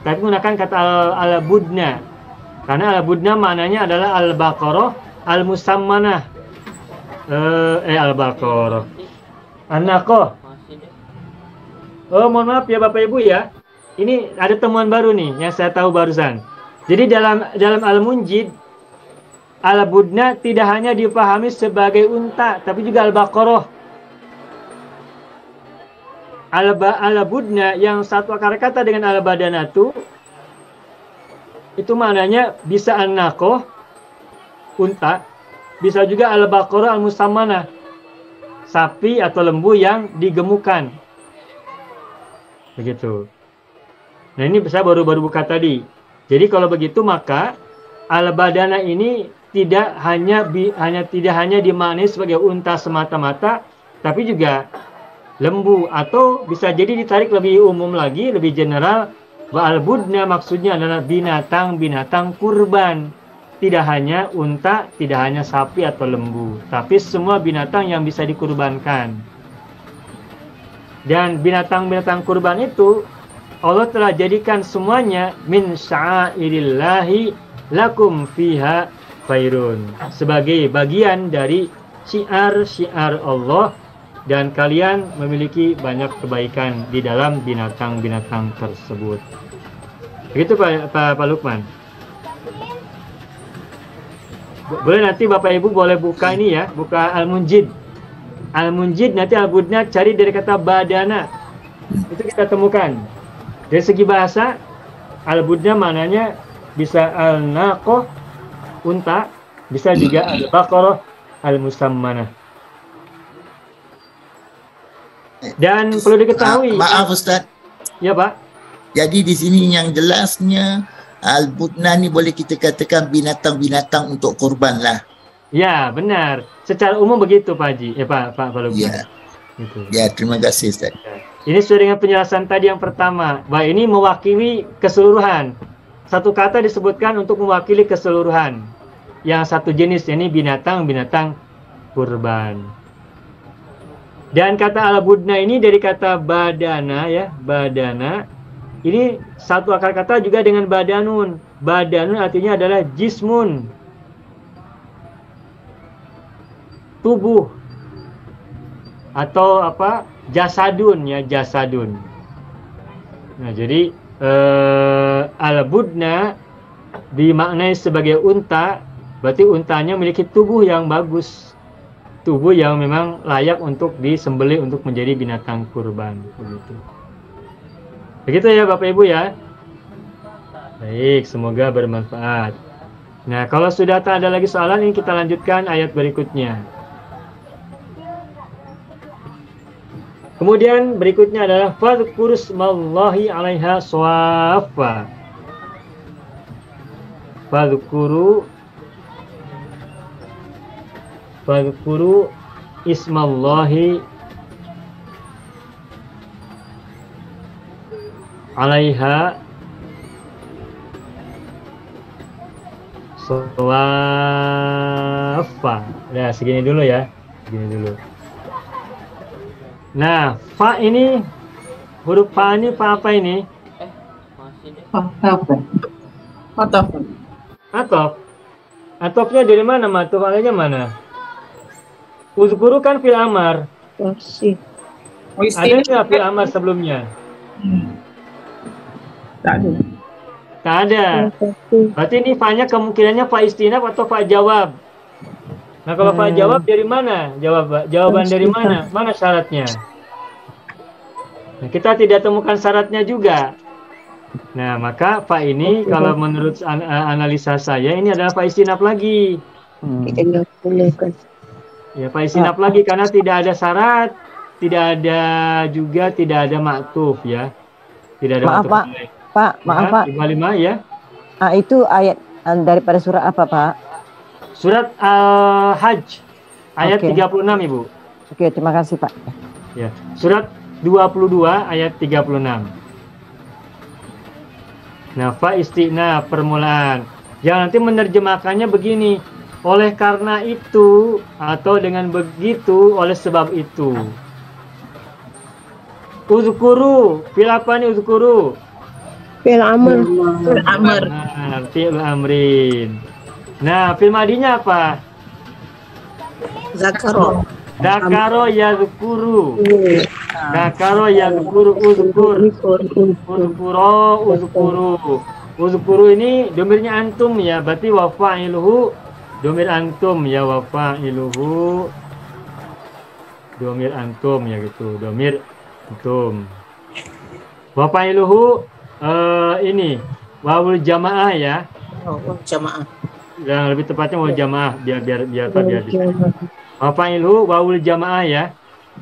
Tapi gunakan kata al-budna. Karena al-budna maknanya adalah al-baqarah al-musammanah. Al-baqarah. An-naqah. Oh, mohon maaf ya Bapak Ibu ya. Ini ada temuan baru nih yang saya tahu barusan. Jadi dalam Al-Munjid, al-budna tidak hanya dipahami sebagai unta, tapi juga al-baqarah. Al-budna yang satu akar kata dengan al-badanatu, itu maknanya bisa an-naqah, unta, bisa juga al-baqarah al-musammanah, sapi atau lembu yang digemukan. Begitu. Nah, ini saya baru buka tadi. Jadi kalau begitu maka al-badana ini tidak hanya dimaknai sebagai unta semata-mata, tapi juga lembu, atau bisa jadi ditarik lebih umum lagi, lebih general, bahwa al-budna maksudnya adalah binatang kurban. Tidak hanya unta, tidak hanya sapi atau lembu, tapi semua binatang yang bisa dikurbankan. Dan binatang-binatang kurban itu Allah telah jadikan semuanya min sya'airillahi lakum fiha khairun, sebagai bagian dari syiar-syiar Allah, dan kalian memiliki banyak kebaikan di dalam binatang-binatang tersebut. Begitu Pak Lukman. Boleh nanti Bapak Ibu boleh buka ini ya, buka Al-Munjid. Al-Munjid nanti al-budna cari dari kata badana. Itu kita temukan. Dari segi bahasa, al-budna maknanya bisa al-naqah, unta, bisa juga al-baqarah, al-musammanah. Dan perlu diketahui. Maaf Ustaz. Ya Pak. Jadi di sini yang jelasnya al-budna ni boleh kita katakan binatang-binatang untuk kurban lah. Ya, benar. Secara umum begitu Pak Haji. Pak Lukman. Ya. Gitu. Ya, terima kasih Ustaz. Ini sesuai dengan penjelasan tadi yang pertama. Bahwa ini mewakili keseluruhan. Satu kata disebutkan untuk mewakili keseluruhan. Yang satu jenis, ini binatang-binatang kurban. Dan kata al-budna ini dari kata badana ya, badana. Ini satu akar kata juga dengan badanun. Badanun artinya adalah jismun, tubuh, atau apa, jasadun ya, jasadun. Nah, jadi al-budna dimaknai sebagai unta, berarti untanya memiliki tubuh yang bagus, tubuh yang memang layak untuk disembelih untuk menjadi binatang kurban. Begitu ya Bapak Ibu ya. Baik, semoga bermanfaat. Nah, kalau sudah tak ada lagi soalan, ini kita lanjutkan ayat berikutnya. Kemudian berikutnya adalah fadhkuru smallahi 'alaiha shawaffa. Fadhkuru ismallahi 'alaiha shawaffa. Nah, segini dulu ya. Segini dulu. Nah, fa ini huruf fa ini fa apa ini? Atafun. Atof. Atofnya dari mana? Matuf alainya mana? Uzkuru kan fil amar. Masih. Oh, Ada nggak fil amar sebelumnya? Tak ada. Tak ada. Berarti ini fa-nya kemungkinannya fa istinaf atau fa jawab. Nah, kalau fa jawab dari mana? Jawaban dari mana? Mana syaratnya? Nah, kita tidak temukan syaratnya juga. Nah, maka fa ini kalau menurut analisa saya ini adalah fa istinaf lagi. Ya, fa istinaf lagi karena tidak ada syarat, tidak ada maktuf ya. Tidak ada Maaf, maktuf. Pak. Pak, maaf, Pak. 55 ya. Itu ayat daripada surah apa, Pak? Surat Al-Hajj ayat Oke. 36, Ibu. Oke, terima kasih, Pak. Ya, surat 22 ayat 36. Nah, fa istina permulaan. Yang nanti menerjemahkannya begini. Oleh karena itu atau dengan begitu, oleh sebab itu. Uzkuru, fil apa nih uzkuru? Fil amr. Amr. Nah, fil amrin. Nah, fil madinya apa? Zakaro. Dakaro yazkuru. Dakaro yazkuru uzkur. Uzkuru. Uzkuru ini domirnya antum ya, berarti wa fa'iluhu domir antum ya, wa fa'iluhu domir antum ya gitu, domir antum. Wa fa'iluhu ini wawul jamaah ya. Oh, jamaah. Yang lebih tepatnya wawul jamaah biar wa fa'iluhu wawul jamaah ya.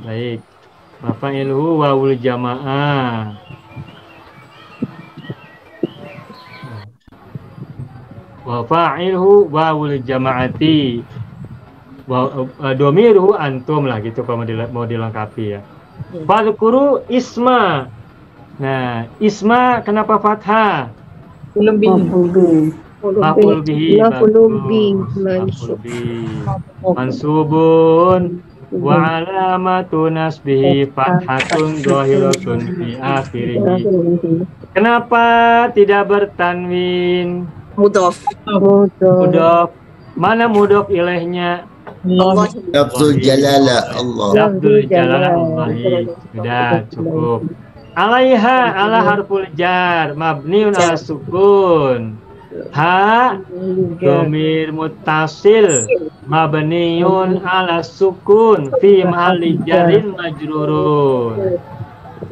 Baik. Wa fa'iluhu wawul jamaah. Wa fa'ilhu wawul jama'ati wa domiruhu antum lah gitu kalau mau dilengkapi ya. Fadhkuru isma. Nah, isma kenapa fathah? Maf'ul bihi mansubun wa alamatu nasbihi fathatun dhahiratun fi akhirih. Kenapa tidak bertanwin? Mudhof. Mudhof. Mana mudhof ilaihnya? Lafzul jalalah Allah. Lafzul jalalah Allahi. Sudah cukup. Alaiha ala harful jar mabniun ala sukun. Ha domir muttasil mabniun ala sukun fi mahalli jarin majrurun.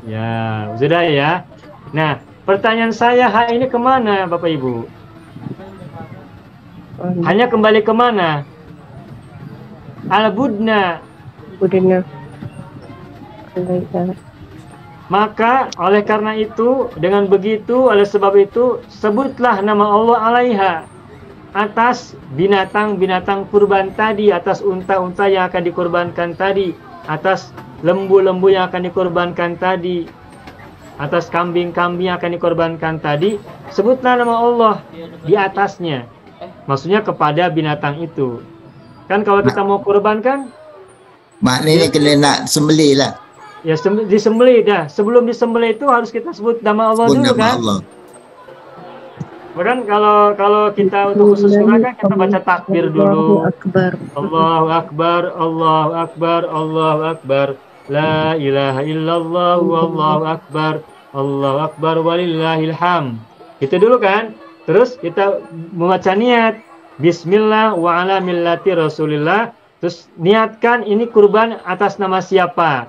Ya, sudah ya. Nah, pertanyaan saya ha ini kemana Bapak Ibu? Hanya kembali kemana? Al-budna. Maka oleh karena itu, dengan begitu, oleh sebab itu, sebutlah nama Allah alaiha atas binatang-binatang kurban tadi, atas unta-unta yang akan dikurbankan tadi, atas lembu-lembu yang akan dikurbankan tadi, atas kambing-kambing yang akan dikorbankan tadi, sebutlah nama Allah di atasnya. Maksudnya kepada binatang itu. Kan kalau kita mau kurban kan, maknanya kena nak sembelih lah. ya disembelih dah. Sebelum disembelih itu harus kita sebut nama Allah Sebut dulu nama kan. Allah. Bahkan kalau kita untuk khusus Quran kan kita baca takbir dulu. Allahu Akbar, Allahu Akbar, Allahu Akbar. La ilaha illallah, Allahu Akbar, Allahu Akbar walillahil hamd. Itu dulu kan. Terus kita membaca niat Bismillah wa ala millati Rasulillah. Terus niatkan ini kurban atas nama siapa.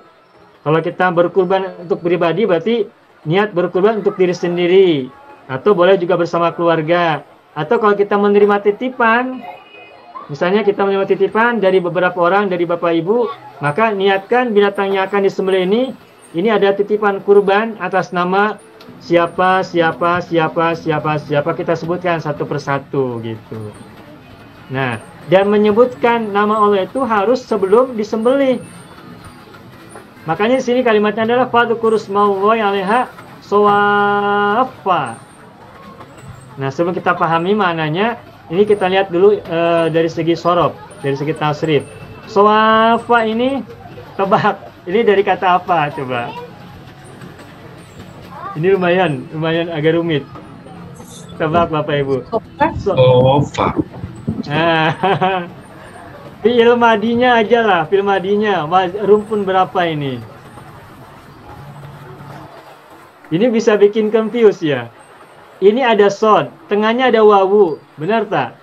Kalau kita berkurban untuk pribadi berarti niat berkurban untuk diri sendiri. Atau boleh juga bersama keluarga. Atau kalau kita menerima titipan, misalnya kita menerima titipan dari beberapa orang, dari Bapak Ibu, maka niatkan binatang yang akan disembelih ini ada titipan kurban atas nama siapa, kita sebutkan satu persatu gitu. Nah, dan menyebutkan nama Allah itu harus sebelum disembelih. Makanya di sini kalimatnya adalah fadhkurusmallahi 'alaiha shawaffa. Nah, sebelum kita pahami maknanya, ini kita lihat dulu dari segi sorob, dari segi tasrif. Shawaffa ini tebak, ini dari kata apa coba? Ini lumayan agak rumit. Tebak Bapak Ibu. Sofa. Nah, fi'il madinya aja lah, fi'il madinya. Rumpun berapa ini? Ini bisa bikin confuse ya. Ini ada sod, tengahnya ada wawu, benar tak?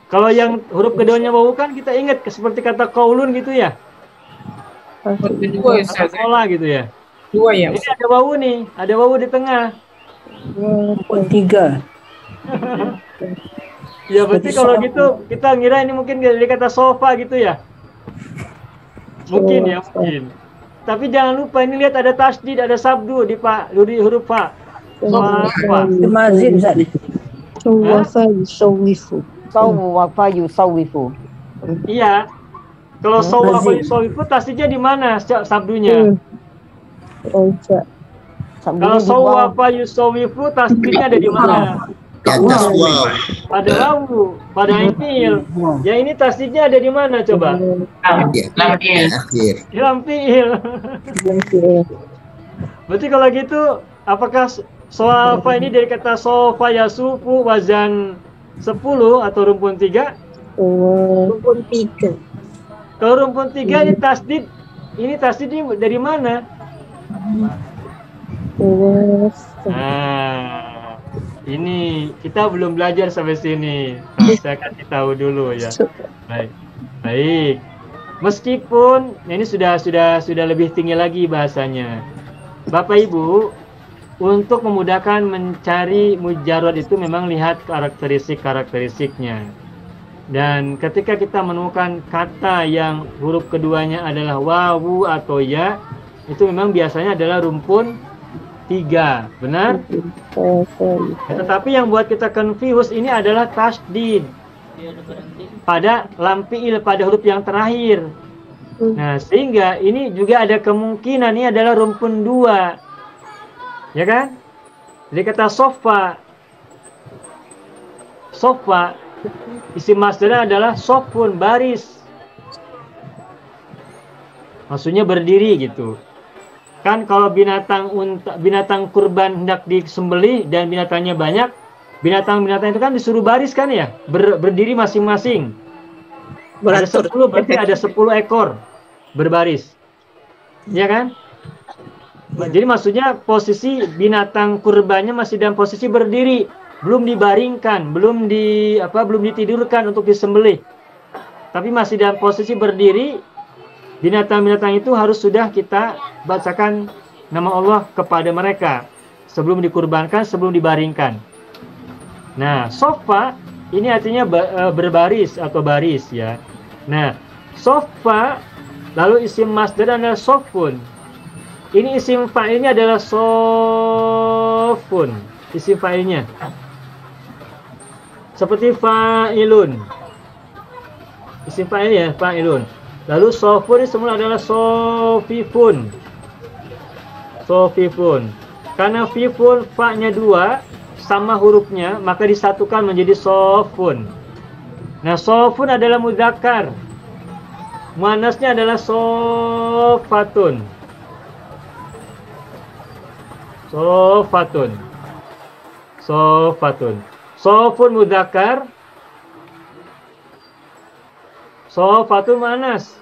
Kalau yang huruf keduanya wawu kan kita ingat seperti kata kaulun gitu ya. Kedua Ustaz. Sekolah gitu ya. Dua ya. Ini ada wawu nih, ada wawu di tengah. Tiga. Ya berarti kalau gitu kita ngira ini mungkin dari kata sofa gitu ya. Mungkin ya, mungkin. Tapi jangan lupa ini lihat ada tasdid, ada sabdu di huruf fa. Sofa. Mazid Ustaz. Sowafa yusawifu. Sawwafa yusawifu. Iya. Kalau sowafa yusawifu tasdidnya di mana sabdunya? Oja. Kalau sowafa yusawifu tasdidnya ada di mana? Di atas waw. Pada wawu, pada fi'il. Ya ini tasdidnya ada di mana coba? Akhir. Di lam fi'il. Berarti kalau gitu apakah sofa ini dari kata sofa yasufu wazan 10 atau rumpun 3? Rumpun 3. Kalau rumpun 3 ini tasdid. Ini tasdidnya dari mana? Nah, ini kita belum belajar sampai sini. Nah, saya kasih tahu dulu ya. Baik. Meskipun ini sudah lebih tinggi lagi bahasanya. Bapak Ibu, untuk memudahkan mencari mujarrad itu memang lihat karakteristiknya. Dan ketika kita menemukan kata yang huruf keduanya adalah wawu atau ya, itu memang biasanya adalah rumpun 3, benar? Tetapi yang buat kita confuse ini adalah tasdid pada lam fi'il, pada huruf yang terakhir. Nah, sehingga ini juga ada kemungkinan ini adalah rumpun 2. Ya kan? Jadi kata sofa isim masdarnya adalah sofun, baris. Maksudnya berdiri gitu. Kan kalau binatang kurban hendak disembelih dan binatangnya banyak, binatang-binatang itu kan disuruh baris kan ya, berdiri masing-masing. Ada 10, berarti ada 10 ekor berbaris. Ya kan? Jadi maksudnya posisi binatang kurbannya masih dalam posisi berdiri, belum dibaringkan, belum ditidurkan untuk disembelih. Tapi masih dalam posisi berdiri. Binatang-binatang itu harus sudah kita bacakan nama Allah kepada mereka sebelum dikurbankan, sebelum dibaringkan. Nah, sofa ini artinya berbaris atau baris ya. Nah, sofa lalu isim masdar adalah sofun. Ini isim fa'ilnya adalah sofun. Isim fa'ilnya seperti fa'ilun. Isim fa'il ya, fa'ilun. Lalu sofun ini semula adalah sofifun. Sofifun. Karena fifun fa-nya 2 sama hurufnya, maka disatukan menjadi sofun. Nah, sofun adalah mudzakkar. Muannasnya adalah sofatun. Sofatun. Sofatun. Sofun mudzakkar. Sofatun muannas.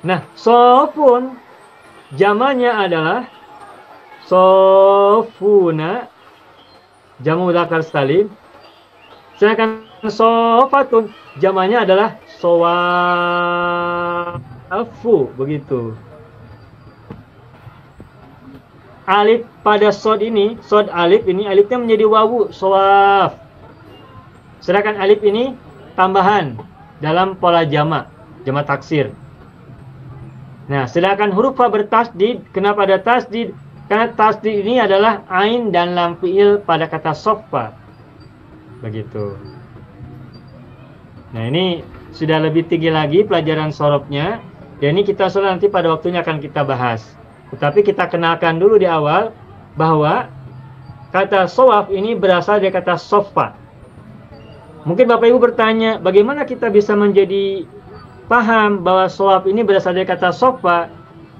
Nah, sofun jamannya adalah sofuna, jamu mudzakkar salim. Sedangkan sofatun jamannya adalah sowafu, begitu. Alif pada sod ini, sod alif ini, alifnya menjadi wawu, sowaf. Sedangkan alif ini tambahan dalam pola jamak taksir. Nah, sedangkan huruf fa bertasdid, kenapa ada tasdid? Karena tasdid ini adalah ain dan lam fi'il pada kata sofa. Begitu. Nah, ini sudah lebih tinggi lagi pelajaran sorobnya. Dan ini kita sudah nanti pada waktunya akan kita bahas. Tetapi kita kenalkan dulu di awal bahwa kata sowaf ini berasal dari kata sofa. Mungkin Bapak Ibu bertanya, bagaimana kita bisa menjadi paham bahwa sowaf ini berasal dari kata sofa?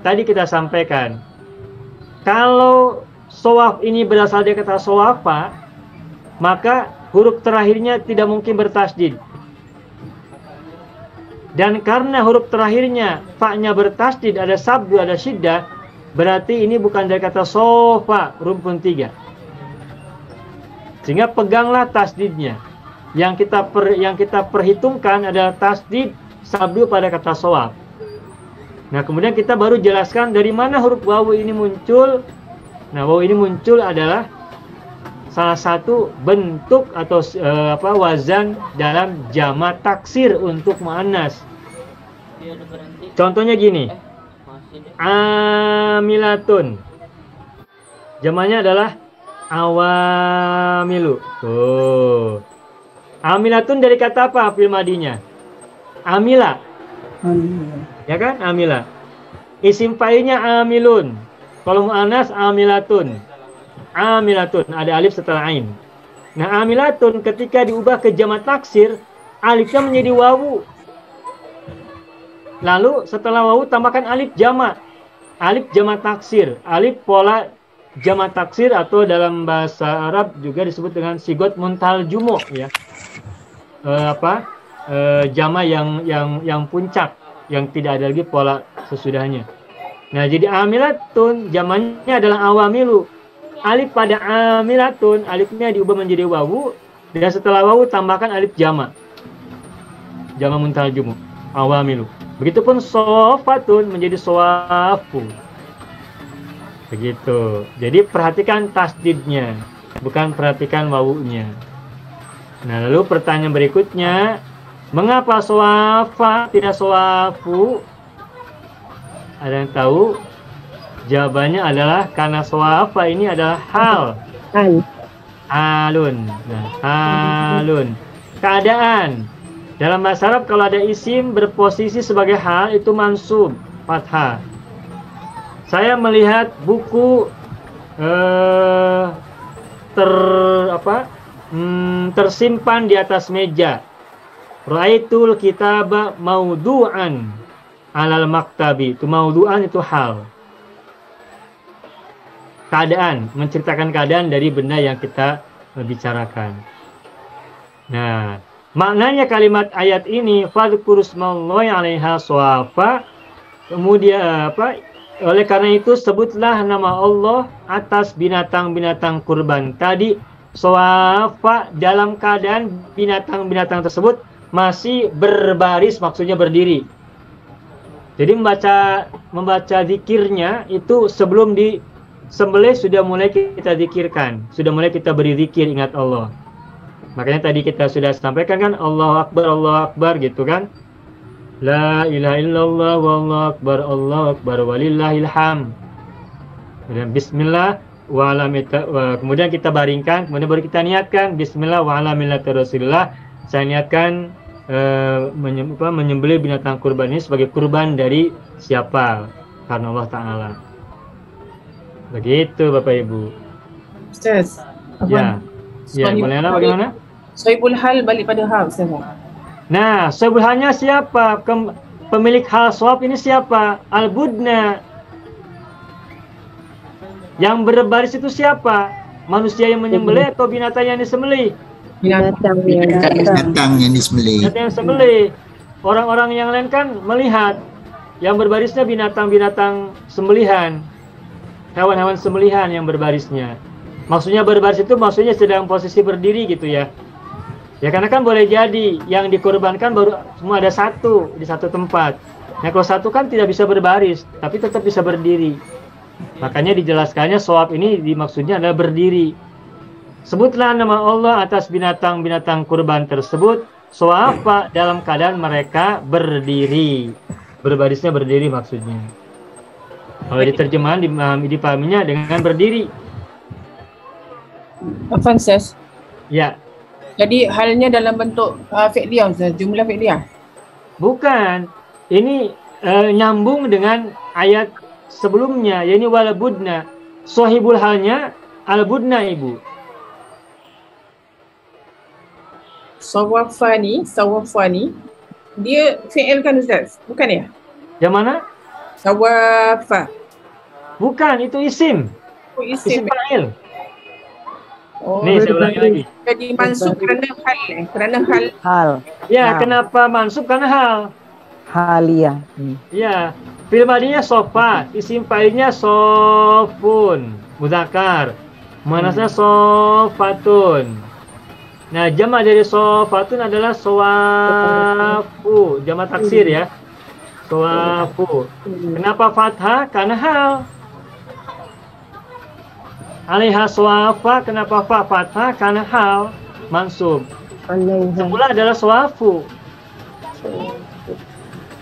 tadi kita sampaikan, kalau sawaf ini berasal dari kata sawafa, maka huruf terakhirnya tidak mungkin bertasdid. Dan karena huruf terakhirnya fa-nya bertasdid, ada sabdu, ada syiddah, berarti ini bukan dari kata sofa, rumpun 3. Sehingga peganglah tasdidnya. Yang kita perhitungkan adalah tasdid sabdu pada kata sawaf. Nah, kemudian kita baru jelaskan dari mana huruf wawu ini muncul. Nah, wawu ini muncul adalah salah satu bentuk atau wazan dalam jamak taksir untuk muannas. Contohnya gini, amilatun, jamaknya adalah awamilu. Tuh, amilatun dari kata apa fil madinya? Amila, ya kan? Amila. Isim fa'ilnya amilun. Kalau muannas amilatun. Amilatun, ada alif setelah ain. Nah, amilatun ketika diubah ke jamak taksir, alifnya menjadi wawu. Lalu setelah wawu tambahkan alif jamak. Alif jamak taksir, alif pola jamak taksir atau dalam bahasa Arab juga disebut dengan sigot muntal jumu, ya. Jamak yang puncak, yang tidak ada lagi pola sesudahnya. Nah, jadi amilatun jamaknya adalah awamilu. Alif pada amilatun, alifnya diubah menjadi wawu, dan setelah wawu tambahkan alif jamak. Jamak muntal jumu, awamilu. Begitupun sofatun menjadi sowafu. Begitu. Jadi perhatikan tasdidnya, bukan perhatikan wawunya. Nah, lalu pertanyaan berikutnya, mengapa sowafa tidak sowafu? Ada yang tahu? Jawabannya adalah karena sowafa ini adalah hal. Halun. Nah, halun. Keadaan. Dalam bahasa Arab kalau ada isim berposisi sebagai hal itu mansub, fathah. Saya melihat buku tersimpan di atas meja. Ra'aitul kitaba maudu'an alal maktabi. Itu maudu'an itu hal. Keadaan, menceritakan keadaan dari benda yang kita bicarakan. Nah, maknanya kalimat ayat ini fadhkurusmallahi 'alaiha shawafa. Kemudian oleh karena itu sebutlah nama Allah atas binatang-binatang kurban. Tadi shawafa dalam keadaan binatang-binatang tersebut masih berbaris, maksudnya berdiri. Jadi membaca zikirnya itu sebelum disembelih sudah mulai kita zikirkan, sudah mulai kita beri zikir, ingat Allah. Makanya tadi kita sudah sampaikan kan, Allahu Akbar gitu kan. La ilaha illallah wallahu akbar walillahil hamd. Kemudian bismillah wa ala kemudian kita baringkan, kemudian baru kita niatkan bismillah wa ala millati Rasulillah. Saya niatkan menyembelih binatang kurban ini sebagai kurban dari siapa? Karena Allah Ta'ala. Begitu Bapak Ibu. Ustaz, ya. Ya, Maliana bagaimana? Sohibul hal balik pada hal, Ustaz. Nah, sohibul halnya siapa? Pemilik hal sawab ini siapa? Al-Budna. Yang berbaris itu siapa? Manusia yang menyembelih atau binatang yang disembelih? Binatang yang disembelih. Binatang yang disembelih. Orang-orang yang lain kan melihat yang berbarisnya binatang-binatang sembelihan. Hewan-hewan sembelihan yang berbarisnya. Maksudnya berbaris itu maksudnya sedang posisi berdiri gitu ya. Ya karena kan boleh jadi yang dikorbankan baru semua ada satu di satu tempat. Nah kalau satu kan tidak bisa berbaris, tapi tetap bisa berdiri. Makanya dijelaskannya shawab ini dimaksudnya adalah berdiri. Sebutlah nama Allah atas binatang-binatang kurban tersebut. Shawafa dalam keadaan mereka berdiri. Berbarisnya berdiri maksudnya. Kalau diterjemahan dipahaminya dengan berdiri. Afan, Ustaz. Ya. Jadi halnya dalam bentuk fi'liyah, Ustaz, jumlah fi'liyah. Bukan. Ini nyambung dengan ayat sebelumnya, yaitu walabudna. Sohibul halnya al-budna, Ibu. Sawafani, dia fi'il kan, Ustaz? Bukan ya? Yang mana? Sawafa. Bukan, itu isim. Oh, Isim isim. fa'il. Oh, Nih, saya ulangi lagi. jadi mansub kerana hal. Kerana hal. Hal. Ya, Nah. kenapa mansub? Karena hal. Halia. Ya, fi'il madinya sofa, isim fa'ilnya sofun, muzakkar. Muannasnya sofatun. Nah, jamak dari sofatun adalah sowafu, jamak taksir ya. Sowafu. Kenapa fathah? Karena hal. Alaiha sowafa, kenapa fathah? Karena hal, mansub. Semula adalah sowafu.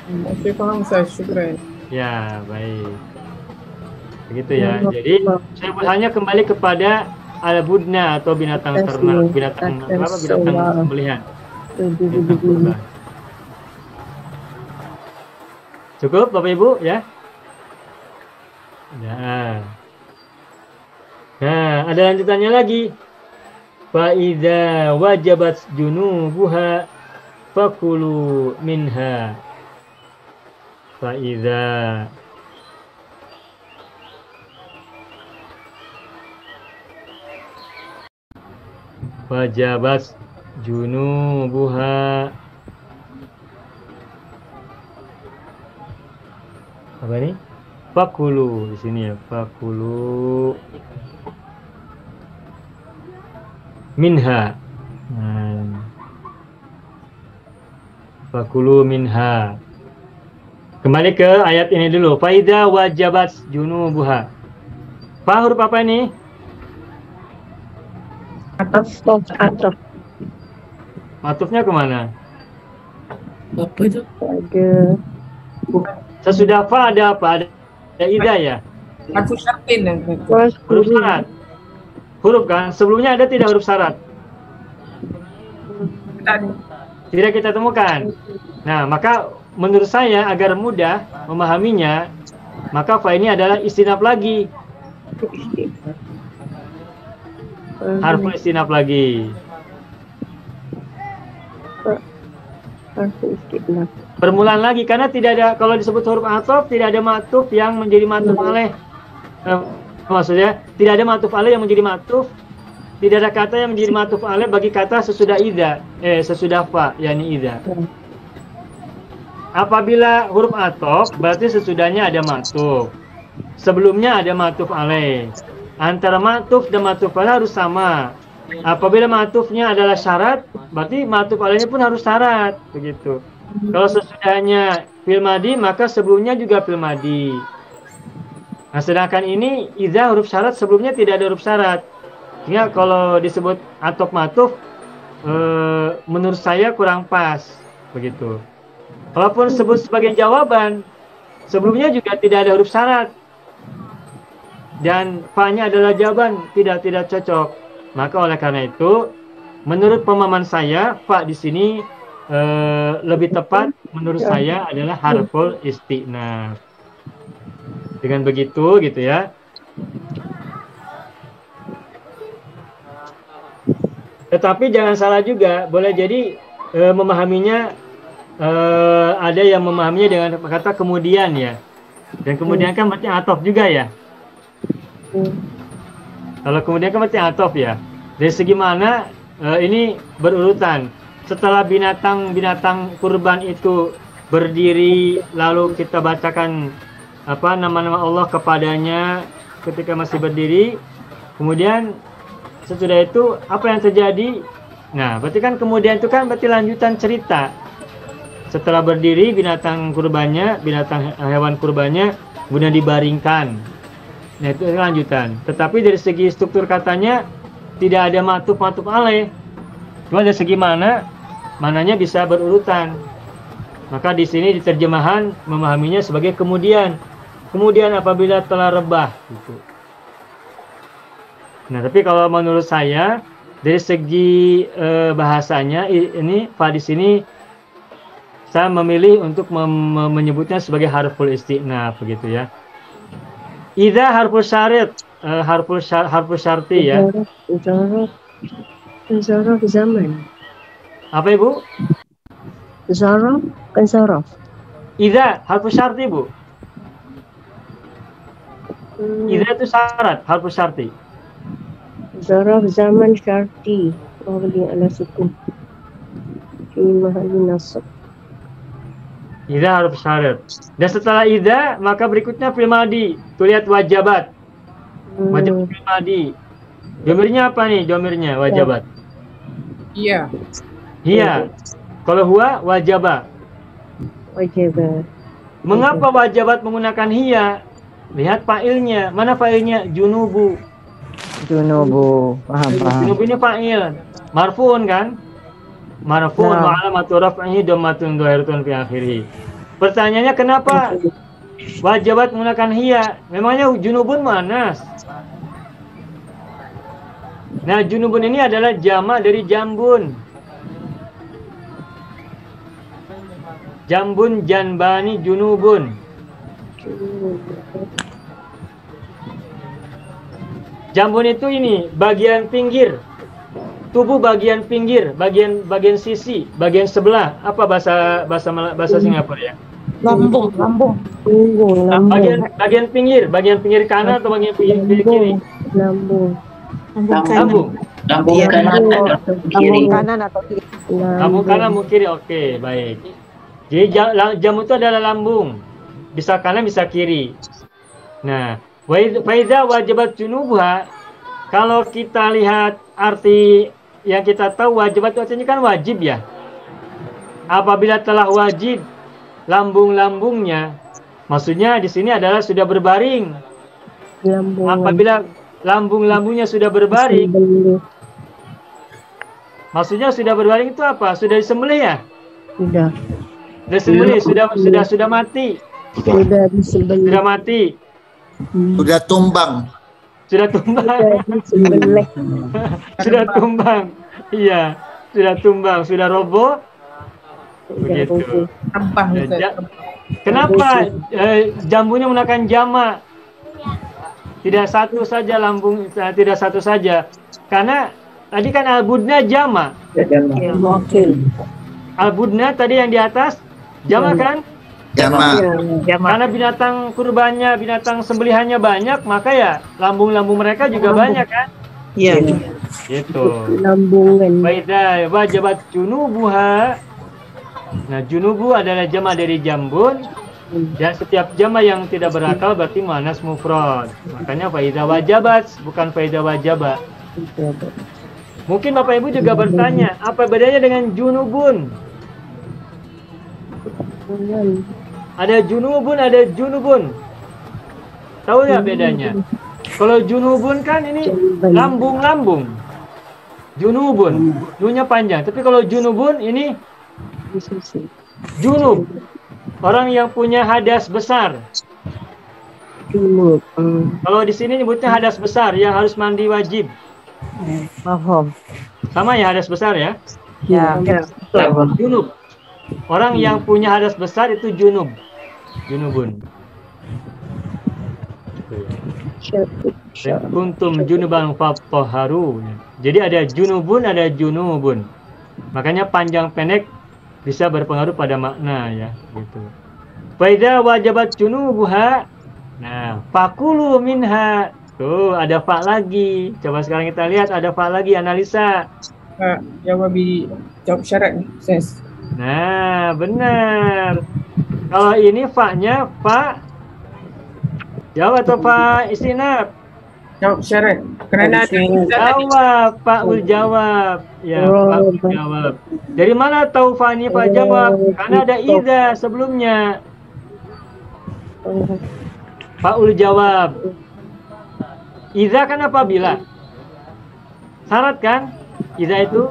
Okey, faham Ustaz. Syukran. Ya, baik. Begitu ya. Jadi saya hanya kembali kepada al-budna atau binatang ternak, binatang apa? Binatang sembelihan. Binatang kurban. Cukup Bapak Ibu ya? Ya. Nah, ada lanjutannya lagi. Fa idza wajabat junubuha fakulu minha. Fa idza wajabat junubuha, apa ini? Fakulu di sini ya, fakulu minha. Fakulu minha. Kembali ke ayat ini dulu. Faida wajabat junubuha. Fa huruf apa ini? Ataf. Matufnya kemana? Apa itu? Ada. Sesudah fa ada apa? Ada ida ya? Harfu syartin. Huruf syarat. Huruf kan? Sebelumnya ada tidak huruf syarat? Tidak kita temukan. Nah, maka menurut saya agar mudah memahaminya, maka fa ini adalah istinaf lagi. Harfu istinaf lagi. Harfu istinaf. Permulaan lagi karena tidak ada, kalau disebut huruf ataf tidak ada matuf yang menjadi matuf alaih. Maksudnya tidak ada matuf alaih yang menjadi matuf. Tidak ada kata yang menjadi matuf alaih bagi kata sesudah idza, sesudah fa, yakni idza. Apabila huruf ataf berarti sesudahnya ada matuf. Sebelumnya ada matuf alaih. Antara matuf dan matuf alaih harus sama. Apabila matufnya adalah syarat, berarti matuf alaihnya pun harus syarat, begitu. Kalau sesudahnya fi'il madi, maka sebelumnya juga fi'il madi. Nah, sedangkan ini idza huruf syarat, sebelumnya tidak ada huruf syarat. Sehingga kalau disebut atop matuf, menurut saya kurang pas, begitu. Walaupun disebut sebagai jawaban, sebelumnya juga tidak ada huruf syarat. Dan fa-nya adalah jawaban, tidak cocok. Maka oleh karena itu, menurut pemahaman saya, fa di sini lebih tepat menurut saya adalah harful istinaf. Dengan begitu, gitu ya. Tetapi jangan salah juga, boleh jadi memahaminya ada yang memahaminya dengan kata kemudian ya. Dan kemudian kan berarti atof juga ya. Kalau kemudian kan berarti atof ya. Dari segi mana ini berurutan. Setelah binatang kurban itu berdiri, lalu kita bacakan apa nama-nama Allah kepadanya ketika masih berdiri. Kemudian sesudah itu apa yang terjadi? Nah, berarti kan kemudian itu kan berarti lanjutan cerita. Setelah berdiri binatang kurbannya, binatang hewan kurbannya kemudian dibaringkan. Nah, itu lanjutan. Tetapi dari segi struktur katanya tidak ada matuf alaih. Cuma dari segi mananya bisa berurutan. Maka di sini di terjemahan memahaminya sebagai kemudian. Kemudian apabila telah rebah gitu. Nah, tapi kalau menurut saya dari segi bahasanya ini fa di sini saya memilih untuk menyebutnya sebagai harful istinaf begitu ya. Idza harful syarat, harful syarti ya. Zaraf zaman. Apa Ibu? Zaraf kan zaraf. Idza harful syarti Bu. Idza itu syarat, harfu syarti. Zaraf zaman syarti. Mabni ala sukun. Fi mahalli nasab. Idza harfu syarat. Dan setelah idza maka berikutnya fi'il madhi. Tuh lihat wajabat. Wajabat fi'il madhi. Domirnya apa nih? Domirnya wajabat. Iya. Hiya. Kalau huwa wajaba. Wajib. Mengapa wajabat menggunakan hiya? Lihat fa'ilnya. Mana fa'ilnya? Junubu. Junubu. Paham. Junubu ini fa'il. Marfu'un kan? Marfu'un Nah. wa alamatu raf'ihi dhammatun dhahiratun fi akhirih. Pertanyaannya kenapa wajabat menggunakan hiya? Memangnya junubun muannas. Nah, junubun ini adalah jamak dari jambun. Jambun, janbani, junubun. Jambun itu ini bagian pinggir, tubuh bagian pinggir, bagian sisi, bagian sebelah. Apa bahasa Singapura ya? Lambung. Bagian pinggir kanan atau bagian pinggir kiri? Lambung. Lambung. Lambung kanan atau kiri. Kanan atau kiri. Lambung kanan, lambung kiri. Oke, baik. Jadi jamu itu adalah lambung. Bisa kanan, bisa kiri. Nah, faida wajibat junubuha. Kalau kita lihat arti yang kita tahu wajibat itu artinya kan wajib ya. Apabila telah wajib lambung-lambungnya, maksudnya di sini adalah sudah berbaring. Lambung. Apabila lambung-lambungnya sudah berbaring, maksudnya sudah berbaring itu apa? Sudah disembelih ya? Sudah. Sudah disembelih, sudah mati. Sudah disembelih. Sudah mati. Sudah tumbang. Sudah tumbang. Sudah disembelih. Sudah tumbang. Iya, sudah tumbang, sudah roboh. Begitu. Tambah Ya, Ustaz. Kenapa jambunya menggunakan jamak? Tidak satu saja lambung, tidak satu saja. Karena tadi kan al-budna jamak. Al-budna tadi yang di atas jamak kan? Jamak. Karena binatang kurbannya, binatang sembelihannya banyak, maka ya lambung-lambung mereka juga banyak kan? Iya. Gitu. Lambungan. Faida wajabat junubuha. Nah, junubu adalah jamak dari jambun. Dan setiap jamak yang tidak berakal berarti muannas mufrad. Makanya faida wajabat, bukan faida wajaba. Mungkin Bapak Ibu juga bertanya, apa bedanya dengan junubun? Ada junubun, ada junubun. Tahu nggak bedanya? Kalau junubun kan ini lambung-lambung. Junubun, junya panjang. Tapi kalau junubun ini junub. Orang yang punya hadas besar. Junub. Kalau di sini nyebutnya hadas besar yang harus mandi wajib. Paham. Sama ya, hadas besar ya. Ya. Junub. Orang yang punya hadas besar itu junub. Junubun. Kuntum junuban fatahharu. Jadi ada junubun, ada junubun. Makanya panjang pendek bisa berpengaruh pada makna ya, gitu. Faida wajabat junubuha. Nah, fakulu minha. Tuh, ada fa lagi. Coba sekarang kita lihat ada fa lagi, analisa. Jawab syarat ni, Ustaz. Nah, benar. Kalau ini fa-nya fa jawab atau fa istinaf? Jawab syarat. Kerana ada Jawab, fa'ul jawab. Ya, fa'ul jawab. Dari mana tahu fa ini fa jawab? Karena ada idza sebelumnya. Fa'ul jawab. Idza kan apabila? Syarat kan? Idza itu?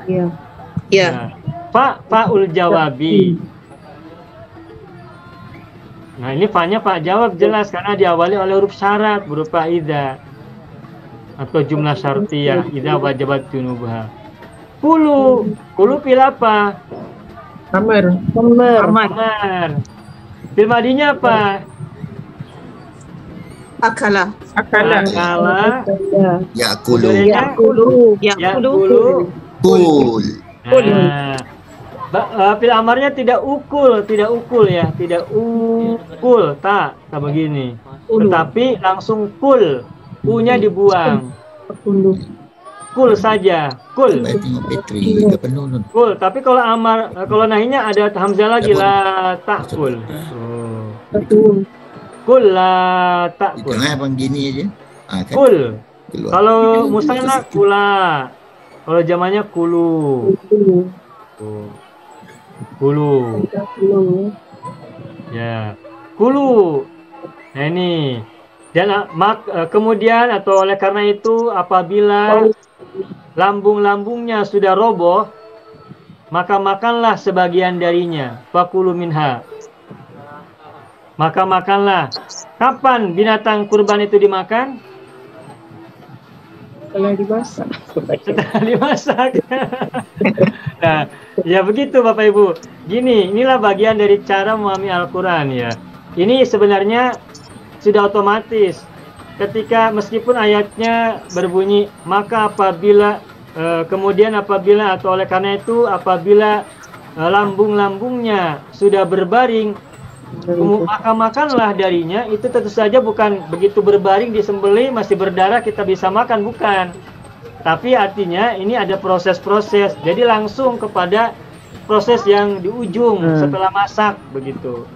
Iya. Iya. Nah, fa'ul jawabi. Nah, ini fa-nya fa jawab jelas karena diawali oleh huruf syarat berupa idza atau jumlah syartiyah. Idza wajabat junubuha. Kulu pil apa? Amar. Amar. Fil madinya apa? Akala. Akala. Akala. Yakulu. Yakulu. Yakulu. Yakulu. Kul. Nah, Fil amarnya tidak ukul ya, tidak ukul, tak begini. Tetapi langsung kul, u-nya dibuang. Kul saja, kul. Baik tengok Petri ke penuh tu. Kul, tapi kalau amar, kalau nahinya ada hamzah lagi, Dapat. la ta'kul. Kul la Di ta'kul. tengah abang gini aja. Kan? Kul. Keluar. Kalau musanna kula. Kalau jamannya kulu. Kulu. Ya. Kulu. Nah ini. Dan kemudian atau oleh karena itu apabila lambung-lambungnya sudah roboh, maka makanlah sebagian darinya. Fakulu minha. Maka makanlah. Kapan binatang kurban itu dimakan? Kalau dimasak. Setelah dimasak. Nah, ya begitu Bapak Ibu. Gini, inilah bagian dari cara memahami Al-Quran ya. Ini sebenarnya sudah otomatis. Ketika meskipun ayatnya berbunyi, maka apabila kemudian apabila atau oleh karena itu apabila lambung-lambungnya sudah berbaring, maka makanlah darinya. Itu tentu saja bukan begitu berbaring disembelih masih berdarah kita bisa makan, bukan. Tapi artinya ini ada proses-proses. Jadi langsung kepada proses yang di ujung setelah masak begitu.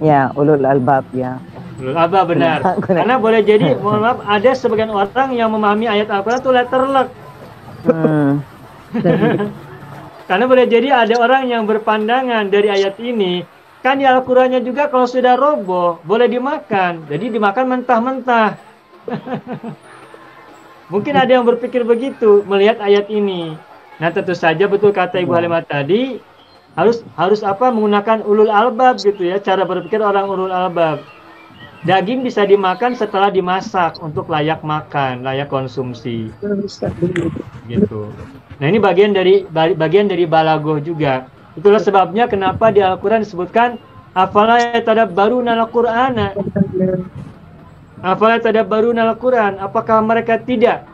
Ya, ulul albab ya. Ulul albab benar. Karena boleh jadi, mohon maaf, ada sebagian orang yang memahami ayat Al-Quran itu letterlek. Karena boleh jadi ada orang yang berpandangan dari ayat ini, kan di Al-Qurannya juga kalau sudah roboh boleh dimakan, jadi dimakan mentah-mentah. Mungkin ada yang berpikir begitu melihat ayat ini. Nah tentu saja betul kata Ibu Halimah tadi, harus apa, menggunakan ulul albab gitu ya, cara berpikir orang ulul albab. Daging bisa dimakan setelah dimasak untuk layak makan, layak konsumsi. Gitu. Nah ini bagian dari balagoh juga. Itulah sebabnya kenapa di Al-Quran disebutkan afala yatadabbaruna al-Qur'ana. Afala yatadabbaruna al-Quran. Apakah mereka tidak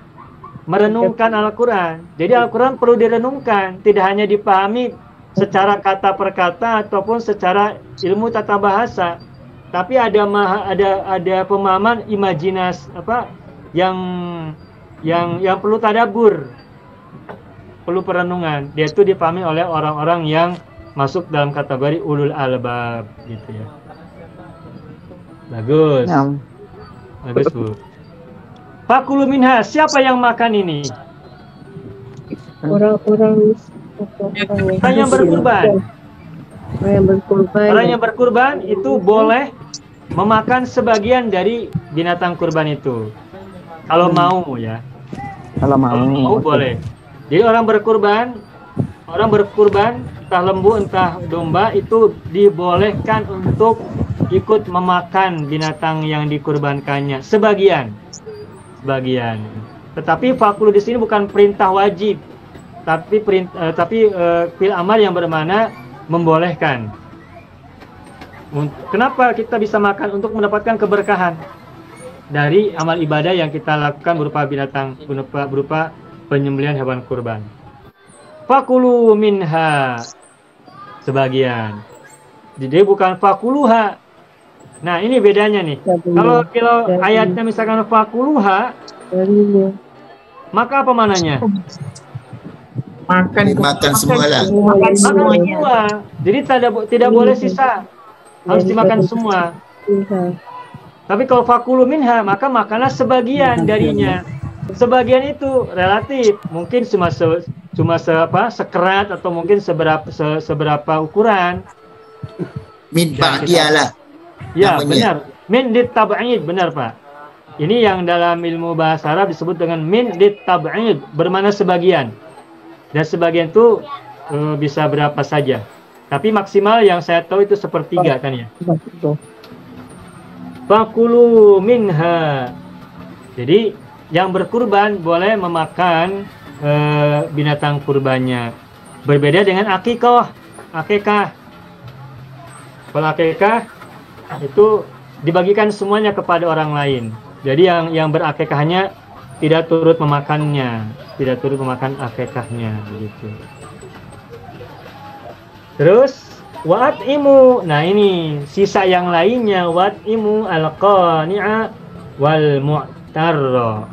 merenungkan Al-Quran? Jadi Al-Quran perlu direnungkan, tidak hanya dipahami secara kata per kata ataupun secara ilmu tata bahasa, tapi ada pemahaman imajinasi apa yang perlu tadabbur, perlu perenungan. Dia itu dipahami oleh orang-orang yang masuk dalam kategori ulul albab gitu ya. Bagus. Bagus Bu. Fakulu minha, siapa yang makan ini? Orang-orang yang berkurban. Orang yang berkurban itu boleh memakan sebagian dari binatang kurban itu. Kalau mau ya. Kalau mau boleh. Jadi orang berkurban entah lembu entah domba itu dibolehkan untuk ikut memakan binatang yang dikurbankannya sebagian. Tetapi fakulu di sini bukan perintah wajib, tapi fil amar yang bermakna membolehkan. Kenapa kita bisa makan? Untuk mendapatkan keberkahan dari amal ibadah yang kita lakukan berupa binatang, berupa penyembelihan hewan kurban. Fakulu minha, sebagian. Jadi bukan fakuluha. Nah ini bedanya nih. Kalau ayatnya misalkan fakuluha, maka apa mananya? Makan semualah. Makan semuanya. Semua. Jadi tidak boleh sisa, harus dimakan semua. Tapi kalau fakulu minha, maka makanlah sebagian darinya. Sebagian itu relatif, mungkin cuma sekerat atau mungkin seberapa ukuran. Min ba'diyalah. Ya namanya. benar. Min ditab'id, benar Pak. Ini yang dalam ilmu bahasa Arab disebut dengan min ditab'id, bermakna sebagian. Dan sebagian itu bisa berapa saja. Tapi maksimal yang saya tahu itu sepertiga kan ya. Fakulu minha. Jadi yang berkurban boleh memakan binatang kurbannya. Berbeda dengan akikah. Kalau akikah itu dibagikan semuanya kepada orang lain. Jadi yang berakikahnya tidak turut memakannya, tidak turut memakan akikahnya begitu. Terus wa'atimu. Nah ini sisa yang lainnya, wa'atimu al-qani'a wal mu'tarra.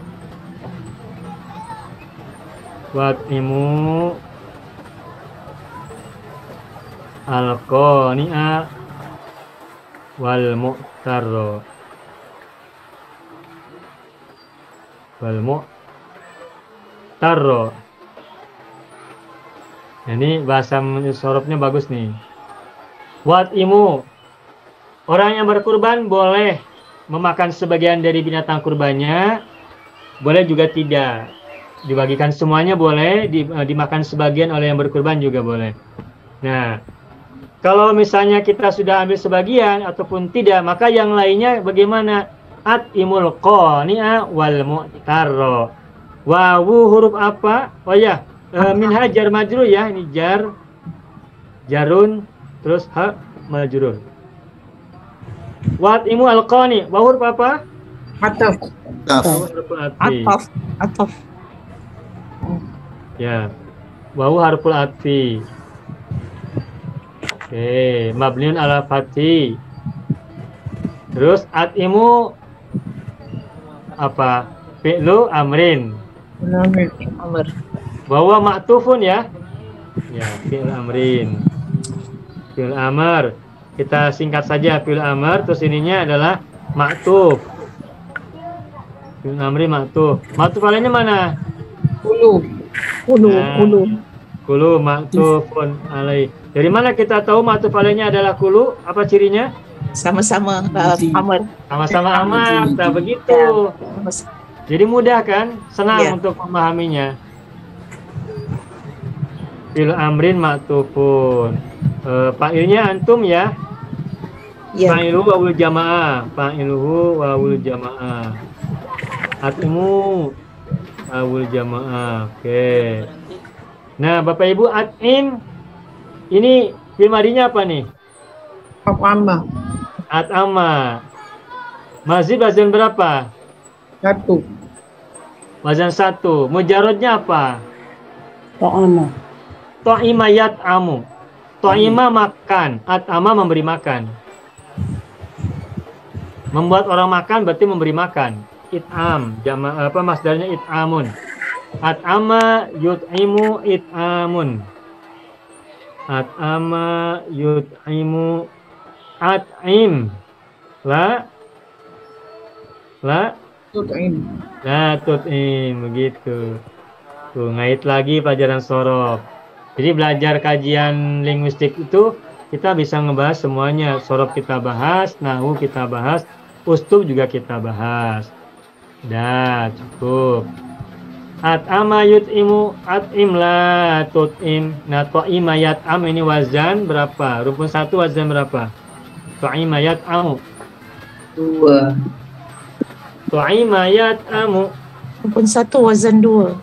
Wa'atimu al-qani'a wal mu'tarra. Wal mu'tarra. Ini bahasa sorobnya bagus nih. Wa'atimu, orang yang berkurban boleh memakan sebagian dari binatang kurbannya, boleh juga tidak. Dibagikan semuanya boleh, dimakan sebagian oleh yang berkurban juga boleh. Nah, kalau misalnya kita sudah ambil sebagian ataupun tidak, maka yang lainnya bagaimana? Atimul qani'a wal mu'tarra. Wawu huruf apa? Oh ya, min hajar majrur ya, ini jarun, terus ha majrur. Wa'atimu al-qani, wawu huruf apa? Ataf. Ataf. Ya, wawu harful atfi. Oke, mabniun ala fathi. Terus atimu apa? Fi'lu amrin. Amr. Bahwa ma'tufun ya. Ya, fi'l amrin. Fi'l amr. Kita singkat saja fi'l amr, terus ininya adalah ma'tuf. Fi'l amri ma'tuf. Ma'tuf alainya mana? Kulu ma'tufun alai. Dari mana kita tahu ma'tuf alainya adalah kulu? Apa cirinya? Sama-sama Amr. Sama-sama amar. Nah, begitu. Jadi mudah kan? Senang untuk memahaminya. Fil amrin ma'tufun. Fa'ilnya antum ya. Fa'iluhu wawul jamaah. Fa'iluhu wawul jamaah. Atimu wawul jamaah. Oke. Nah, Bapak Ibu, atim ini fi'il madinya apa nih? At'ama. Mazid wazan berapa? 1. Wazan 1. Mujarrodnya apa? Ta'ama. Ta'ima yat'amu. Ta'ima makan, at'ama memberi makan. Membuat orang makan berarti memberi makan. It'am, apa masdarnya it'amun. At'ama yut'imu it'amun. At'ama yut'imu at'im. La tut'im, begitu. Tuh, ngait lagi pelajaran sorof. Jadi belajar kajian linguistik itu kita bisa ngebahas semuanya. Sorof kita bahas, nahwu kita bahas, ustub juga kita bahas. Dah, cukup. At'ama yut'imu at'im la tut'im. Nah, ta'ima yat'am ini wazan berapa? Rukun 1 wazan berapa? Ta'ima yat'amu 2. Ta'ima yat'amu. Rumpun 1 wazan 2.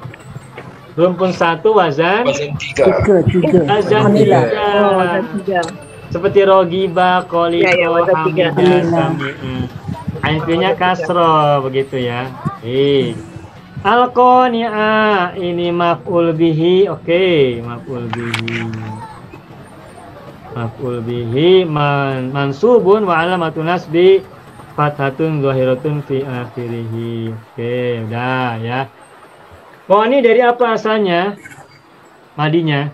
Rumpun 1 wazan 3. wazan 3. Seperti rogiba, koliko, hamidah, sami'ah. Ainnya kasro begitu ya. Al-qani'ah ini maf'ul bihi. Oke, maf'ul bihi. Maf'ul bihi mansubun wa alamatun nasbi fathatun zahiratun fi akhirih. Oke, udah ya. Qani dari apa asalnya? Madinya?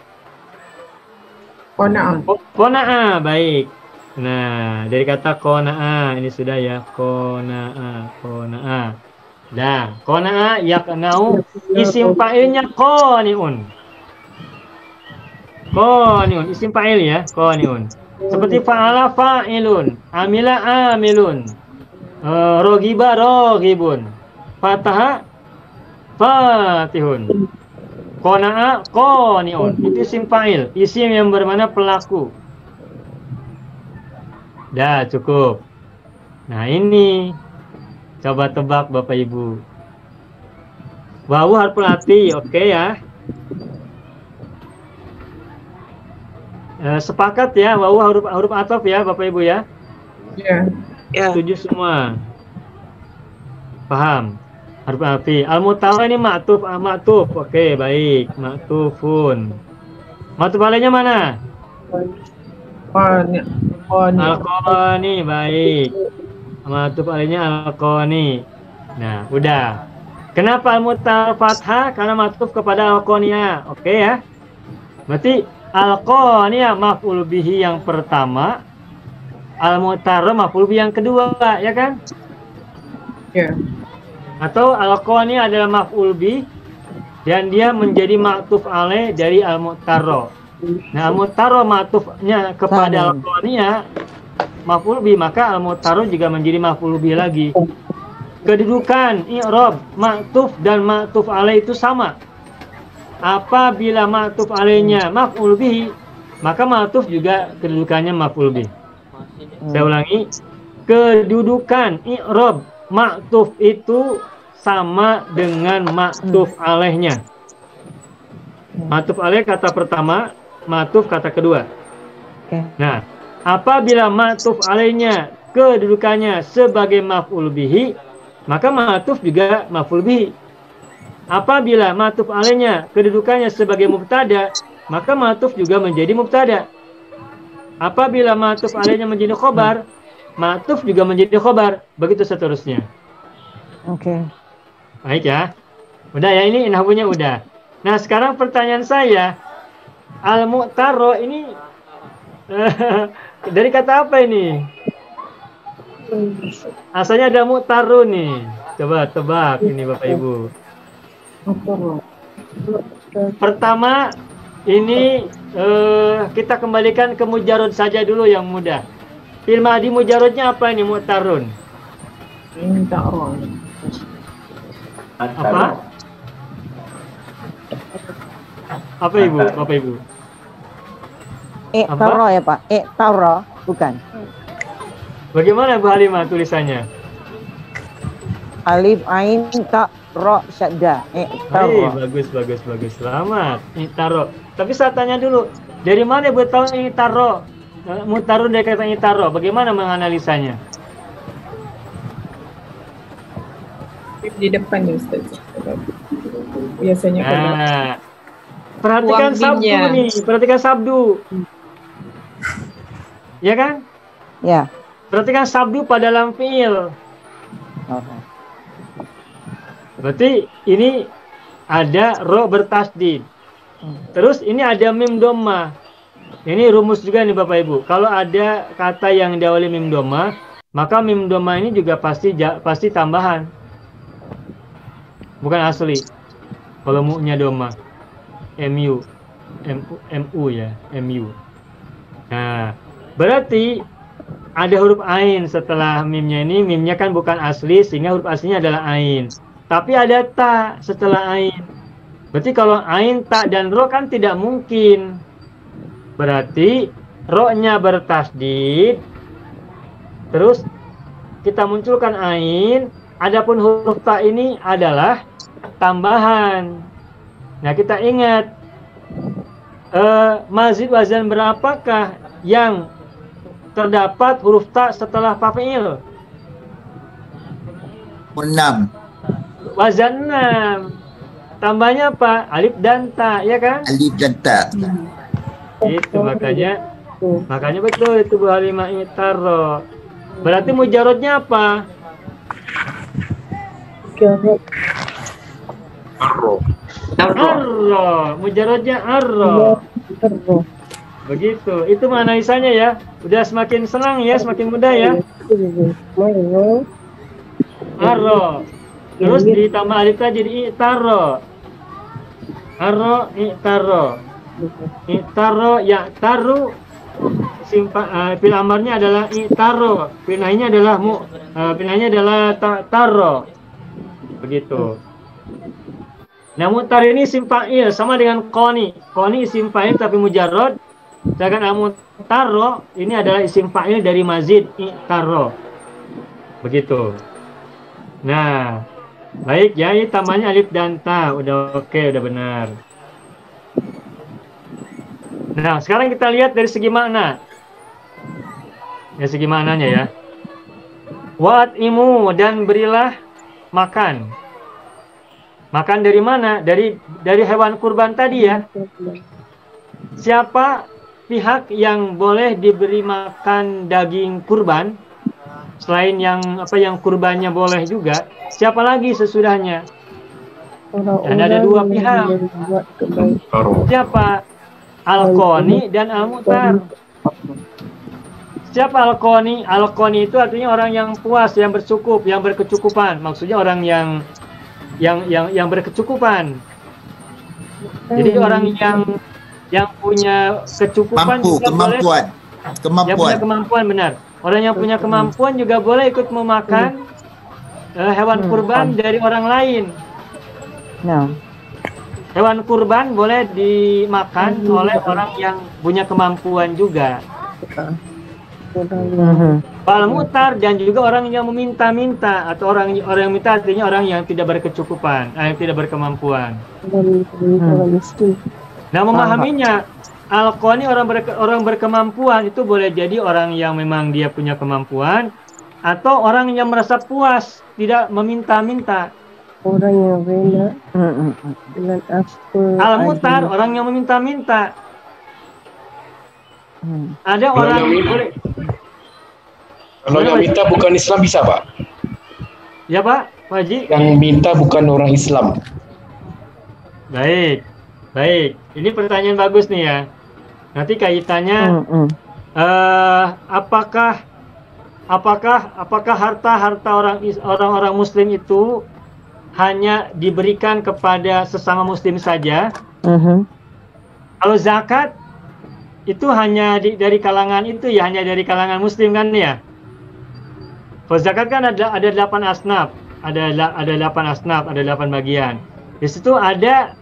Qana'a, baik. Nah, dari kata qana'a ini sudah ya, qana'a. Dah, qana'a yaqna'u isim fa'ilnya qani'un. Qani'un isim fa'il ya, qani'un. Seperti fa'ala fa'ilun, amila amilun. Rogiba rogibun. Fataha fatihun. Qana'a qani'un. Itu isim fa'il, isim yang bermakna pelaku. Dah, cukup. Nah, ini coba tebak Bapak Ibu. Wawu harful atfi, oke ya. Sepakat ya, wawu huruf ataf ya Bapak Ibu ya. Ya. Setuju semua. Paham? Harf atfi. Al-mutawwa ini ma'tuf, oke baik. Ma'tufun. Ma'tuf alainya mana? Al-Qani, baik. Ma'tuf alainya Al-Qani. Nah, udah. Kenapa al-mu'tar fathah? Karena ma'tuf kepada Al-Qaniya. Oke ya. Berarti Al-Qaniya maf'ul bihi yang pertama, al-mu'tar maf'ul bihi yang kedua, ya kan? Ya. Atau Al-Qaniya adalah maf'ul bihi dan dia menjadi ma'tuf alaih dari al-mu'tar. Nah, al-mu'tar ma'tufnya kepada Al-Qaniya maf'ul bihi, maka al-mu'tar juga menjadi maf'ul bihi lagi. Kedudukan i'rab ma'tuf dan ma'tuf alaih itu sama. Apabila ma'tuf alaihnya maf'ul bihi, maka ma'tuf juga kedudukannya maf'ul bihi. Saya ulangi, kedudukan i'rab ma'tuf itu sama dengan ma'tuf alaihnya. Ma'tuf alaih kata pertama, ma'tuf kata kedua. Nah, apabila ma'tuf alaihnya kedudukannya sebagai maf'ul bihi, maka ma'tuf juga maf'ul bihi. Apabila ma'tuf alaihnya kedudukannya sebagai mubtada, maka ma'tuf juga menjadi mubtada. Apabila ma'tuf alaihnya menjadi khobar, ma'tuf juga menjadi khobar. Begitu seterusnya. Oke. Baik ya. Udah ya, ini nahwunya udah. Nah, sekarang pertanyaan saya, al-mu'tarro ini dari kata apa ini? Asalnya ada mu'tarun nih. Coba tebak ini Bapak Ibu. Pertama, ini kita kembalikan ke mujarod saja dulu yang mudah. Fil madi mujarodnya apa ini mu'tarun? Apa? Apa Ibu? Bapak Ibu? Taro ya Pak? Taro, bukan. Bagaimana Bu Halimah tulisannya? Alif ain ta ro syadda. Taro. Bagus. Selamat. Taro. Tapi saya tanya dulu, dari mana Ibu tahu ini taro? Mutarun dari kata ini taro. Bagaimana menganalisanya? Di depan ya Ustaz. Biasanya perhatikan sabdu nih, perhatikan sabdu. Ya kan? Ya. Perhatikan sabdu pada lam fi'il. Berarti ini ada ro bertasdid. Terus ini ada mim dhamma. Ini rumus juga nih Bapak Ibu. Kalau ada kata yang diawali mim dhamma, maka mim dhamma ini juga pasti tambahan. Bukan asli. Kalau mu-nya dhamma. MU ya, MU. Nah, berarti ada huruf ain setelah mimnya ini. Mimnya kan bukan asli, sehingga huruf aslinya adalah ain. Tapi ada ta setelah ain. Berarti kalau ain, ta, dan ro kan tidak mungkin. Berarti ro-nya bertasdid. Terus kita munculkan ain. Adapun huruf ta ini adalah tambahan. Nah, kita ingat mazid wazan berapakah yang terdapat huruf ta setelah fa'il? 6. Wazan 6. Tambahnya apa? Alif dan ta, ya kan? Alif dan ta. Itu makanya betul itu Bu Halimah itaro. Berarti mujarodnya apa? Arro. Mujarodnya arro. Begitu. Itu analisanya ya. Udah semakin senang ya, semakin mudah ya. Arro. Terus ditambah alif jadi itaro. Arro itaro. Itaro ya taru. Fil amarnya adalah itaro. Pinahnya adalah taro. Begitu. Nah, mu'tar ini isim fa'il sama dengan qani. Qani isim fa'il tapi mujarrad. Sedangkan al-mu'tarro ini adalah isim fa'il dari mazid i'tarro. Begitu. Nah, baik ya, ini tambahnya alif dan ta. Udah oke, udah benar. Nah, sekarang kita lihat dari segi makna. Ya, segi maknanya ya. Wa'at'imu, dan berilah makan. Makan dari mana? Dari hewan kurban tadi ya. Siapa pihak yang boleh diberi makan daging kurban selain yang kurbannya boleh juga? Siapa lagi sesudahnya? Dan ada dua pihak. Siapa? Al-Qani dan Al-Mu'tar. Siapa Al-Qani? Al-Qani itu artinya orang yang puas, yang bercukup, yang berkecukupan. Maksudnya orang yang berkecukupan. Jadi orang yang punya kecukupan juga boleh. Yang punya kemampuan, benar. Orang yang punya kemampuan juga boleh ikut memakan hewan kurban dari orang lain. Nah, Hewan kurban boleh dimakan oleh orang yang punya kemampuan juga. Al-Mu'tar dan juga orang yang meminta-minta, atau orang yang minta artinya orang yang tidak berkecukupan, yang tidak berkemampuan. Nah, memahaminya, Al-Qani orang berkemampuan itu boleh jadi orang yang memang dia punya kemampuan, atau orang yang merasa puas, tidak meminta-minta. Orang yang rela dengan apa Al-Mu'tar orang yang meminta-minta. Ada orang yang boleh. Kalau yang minta bukan Islam bisa, Pak? Ya, Pak Haji. Yang minta bukan orang Islam. Baik. Ini pertanyaan bagus nih ya. Nanti kaitannya apakah harta orang Muslim itu hanya diberikan kepada sesama Muslim saja? Kalau zakat itu hanya dari kalangan itu ya, hanya dari kalangan Muslim kan ya? Kalau zakat kan ada 8 asnaf, ada 8 asnaf, ada 8 bagian. Di situ ada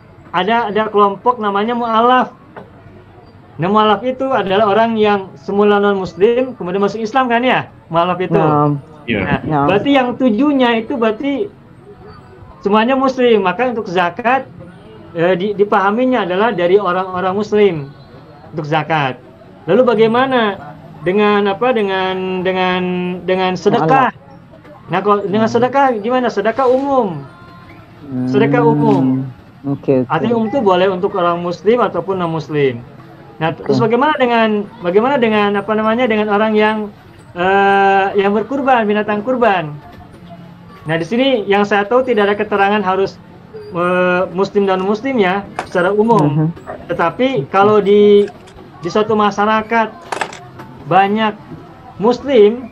kelompok namanya mu'alaf. Nah, mu'alaf itu adalah orang yang semula non Muslim kemudian masuk Islam kan ya? Mu'alaf itu. Nah, berarti yang tujuhnya itu berarti semuanya Muslim. Maka untuk zakat dipahaminya adalah dari orang-orang Muslim untuk zakat. Lalu bagaimana dengan sedekah? Nah, kalau dengan sedekah gimana? Sedekah umum. Sedekah umum. Artinya umum itu boleh untuk orang Muslim ataupun non Muslim. Nah, terus bagaimana dengan dengan orang yang berkurban, binatang kurban? Nah, di sini yang saya tahu tidak ada keterangan harus Muslim dan Muslim ya secara umum. Tetapi kalau di suatu masyarakat banyak Muslim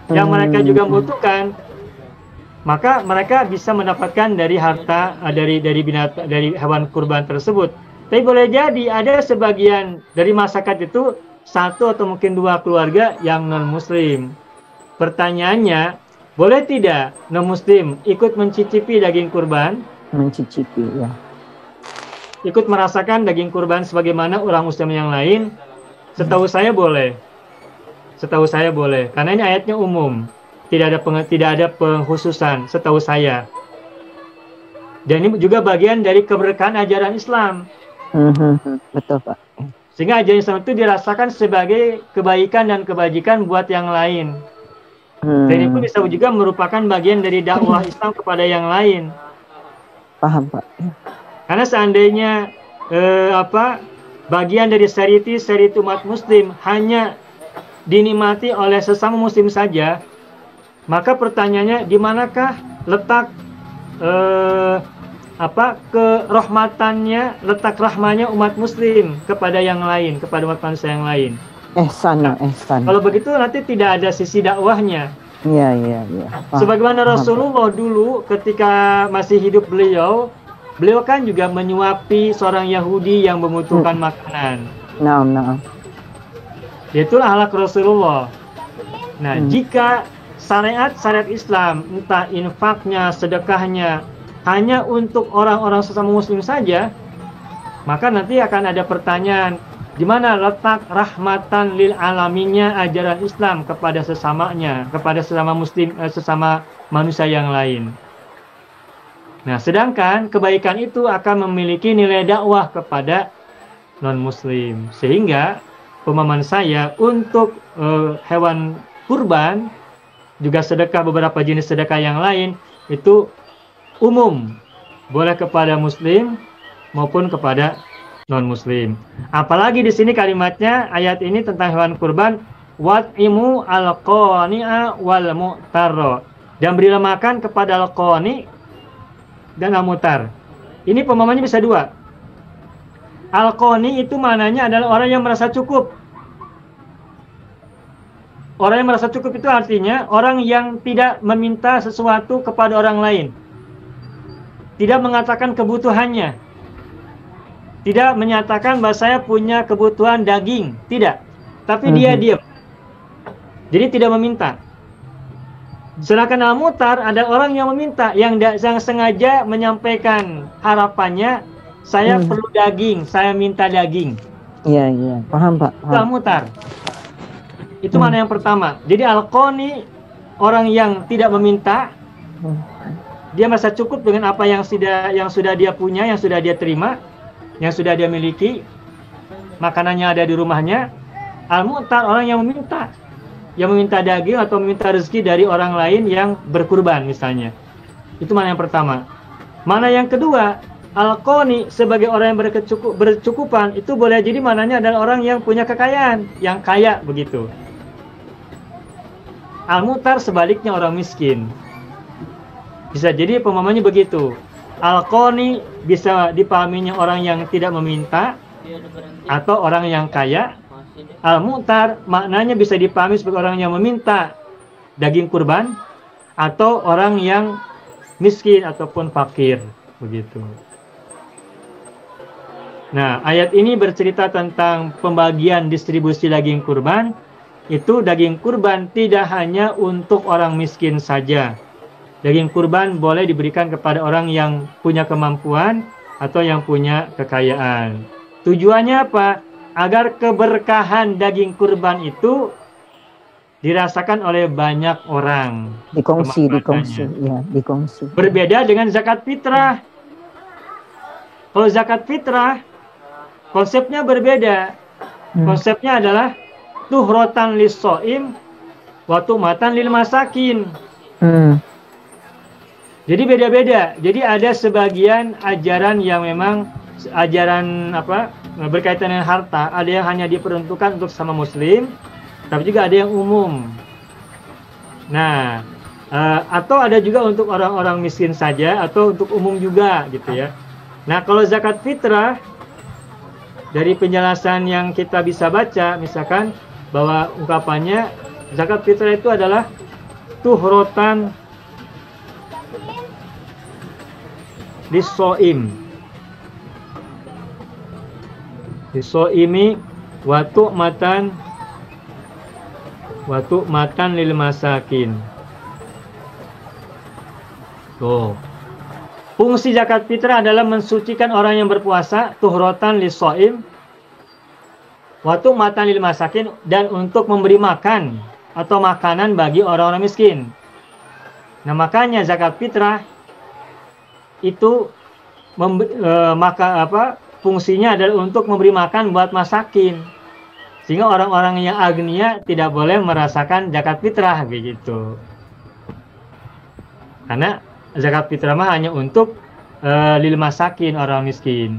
yang mereka juga membutuhkan, maka mereka bisa mendapatkan dari harta dari hewan kurban tersebut. Tapi boleh jadi ada sebagian dari masyarakat itu satu atau mungkin dua keluarga yang non Muslim. Pertanyaannya, boleh tidak non Muslim ikut mencicipi daging kurban? Mencicipi, ya. Ikut merasakan daging kurban sebagaimana orang Muslim yang lain? Setahu saya boleh. Setahu saya boleh, karena ini ayatnya umum, tidak ada pengkhususan setahu saya. Dan ini juga bagian dari keberkahan ajaran Islam. Betul, Pak. Sehingga ajaran Islam itu dirasakan sebagai kebaikan dan kebajikan buat yang lain. Dan itu bisa juga merupakan bagian dari dakwah Islam kepada yang lain. Paham, Pak. Karena seandainya bagian dari syariat umat Muslim hanya dinikmati oleh sesama Muslim saja, maka pertanyaannya di manakah letak kerahmatannya, letak rahmanya umat Muslim kepada yang lain, kepada umat manusia yang lain? Ihsan. Kalau begitu nanti tidak ada sisi dakwahnya. Iya. Sebagaimana Rasulullah dulu ketika masih hidup beliau kan juga menyuapi seorang Yahudi yang membutuhkan makanan. Nah. Itulah akhlak Rasulullah. Nah, jika syariat Islam, entah infaknya, sedekahnya, hanya untuk orang-orang sesama Muslim saja, maka nanti akan ada pertanyaan, di mana letak rahmatan lil alaminnya ajaran Islam kepada sesamanya, kepada sesama Muslim, sesama manusia yang lain. Nah, sedangkan kebaikan itu akan memiliki nilai dakwah kepada non-Muslim, sehingga pemahaman saya untuk hewan kurban, juga sedekah, beberapa jenis sedekah yang lain itu umum, boleh kepada Muslim maupun kepada non muslim. Apalagi di sini kalimatnya ayat ini tentang hewan kurban, wat'imu al-qani'a wal mu'tarra, dan berilah makan kepada al-qani dan al-mu'tar. Ini pemahamannya bisa dua. Al-qani itu maknanya adalah orang yang merasa cukup. Orang yang merasa cukup itu artinya orang yang tidak meminta sesuatu kepada orang lain, tidak mengatakan kebutuhannya, tidak menyatakan bahwa saya punya kebutuhan daging, tidak. Tapi dia diam. Jadi tidak meminta. Sedangkan al-mutar ada orang yang meminta, yang sengaja menyampaikan harapannya, saya perlu daging, saya minta daging. Iya, iya. Paham, Pak. Itu al-mutar. Itu mana yang pertama. Jadi al-qani, orang yang tidak meminta, dia merasa cukup dengan apa yang sudah dia punya, yang sudah dia terima, yang sudah dia miliki, makanannya ada di rumahnya. Al-mu'tar, orang yang meminta daging atau meminta rezeki dari orang lain yang berkurban misalnya. Itu mana yang pertama. Mana yang kedua, al-qani sebagai orang yang bercukupan, itu boleh jadi mananya adalah orang yang punya kekayaan, yang kaya begitu. Al-mu'tar sebaliknya orang miskin. Bisa jadi pemahamannya begitu. Al-qani bisa dipahaminya orang yang tidak meminta atau orang yang kaya. Al-mu'tar maknanya bisa dipahami sebagai orang yang meminta daging kurban atau orang yang miskin ataupun fakir begitu. Nah, ayat ini bercerita tentang pembagian distribusi daging kurban. Itu daging kurban tidak hanya untuk orang miskin saja. Daging kurban boleh diberikan kepada orang yang punya kemampuan atau yang punya kekayaan. Tujuannya apa? Agar keberkahan daging kurban itu dirasakan oleh banyak orang. Dikongsi. Berbeda dengan zakat fitrah. Kalau zakat fitrah, konsepnya berbeda. Konsepnya adalah tuhrotan lis-shaim wa tu'matan lil masakin. Jadi beda-beda. Jadi ada sebagian ajaran yang memang ajaran berkaitan dengan harta, ada yang hanya diperuntukkan untuk sama muslim, tapi juga ada yang umum. Nah, atau ada juga untuk orang-orang miskin saja atau untuk umum juga gitu ya. Nah, kalau zakat fitrah dari penjelasan yang kita bisa baca, misalkan bahwa ungkapannya zakat fitrah itu adalah tuhrotan lis-shaim. Lis-shaimi wa tu'matan lil masakin. Tuh. Fungsi zakat fitrah adalah mensucikan orang yang berpuasa, tuhrotan lis-shaim wa tu'matan lil masakin, dan untuk memberi makan atau makanan bagi orang-orang miskin. Nah, makanya zakat fitrah itu fungsinya adalah untuk memberi makan buat masakin, sehingga orang-orang yang agnia tidak boleh merasakan zakat fitrah begitu. Karena zakat fitrah mah hanya untuk lil masakin, orang miskin.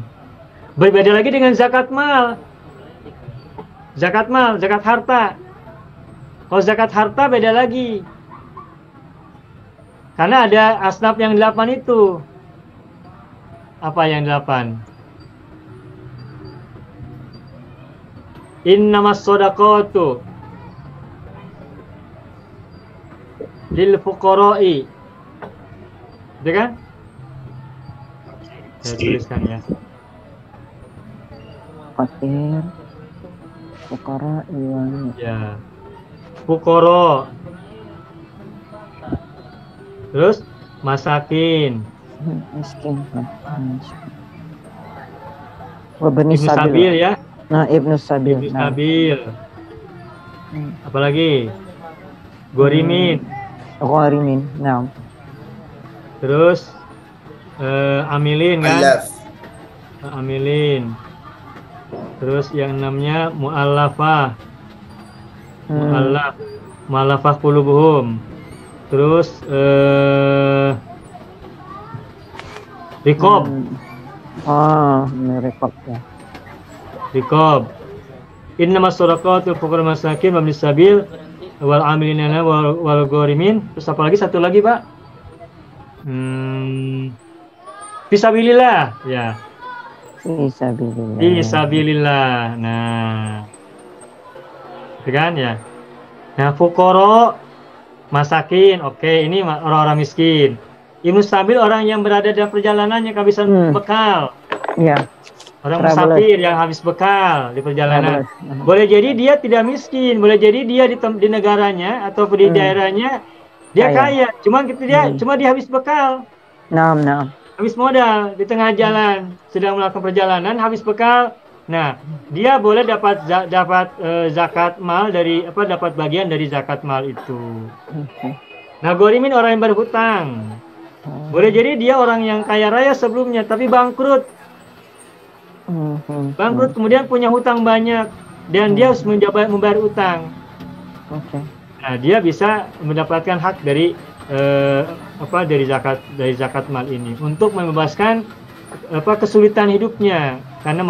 Berbeda lagi dengan zakat mal. Zakat harta. Kalau zakat harta beda lagi. Karena ada asnaf yang 8 itu. Apa yang 8? Innamas shadaqatu lil fuqara'i. Itu kan? Saya tuliskan ya. Fakir, fuqara, iwan. Ya. Fuqara. Terus masakin. Miskin. Ibnu Sabil ya. Nah, Ibnu Sabil. Ibnu Sabil. Apalagi? Ghorimin. Ghorimin. Nah. Terus amilin kan? Alaf. Amilin. Terus yang namanya mu'allafah. Mu'allafah qulubuhum. Terus Rikob. Rikob ya. riqab. Innamas shadaqatul fuqara masakin wa ibnis sabil wal amilina wal gharimin. Terus apa lagi? Satu lagi, Pak. Fisabilillah, ya. Fisabilillah. Fisabilillah. Nah. Itu kan ya. Nah, fuqara masakin, oke, ini orang-orang miskin. Ibnus sabil orang yang berada dalam perjalanan yang kehabisan bekal. Ya. Orang Traveler. musafir yang habis bekal di perjalanan. Boleh jadi dia tidak miskin, boleh jadi dia di negaranya atau di daerahnya dia kaya. Cuma dia habis bekal. Nah. Habis modal di tengah jalan, sedang melakukan perjalanan habis bekal. Nah, dia boleh dapat zakat mal dari dapat bagian dari zakat mal itu. Nah, ghorimin orang yang berhutang. Boleh jadi dia orang yang kaya raya sebelumnya tapi bangkrut. Bangkrut kemudian punya hutang banyak dan dia harus membayar utang. Nah, dia bisa mendapatkan hak dari dari zakat mal ini untuk membebaskan kesulitan hidupnya karena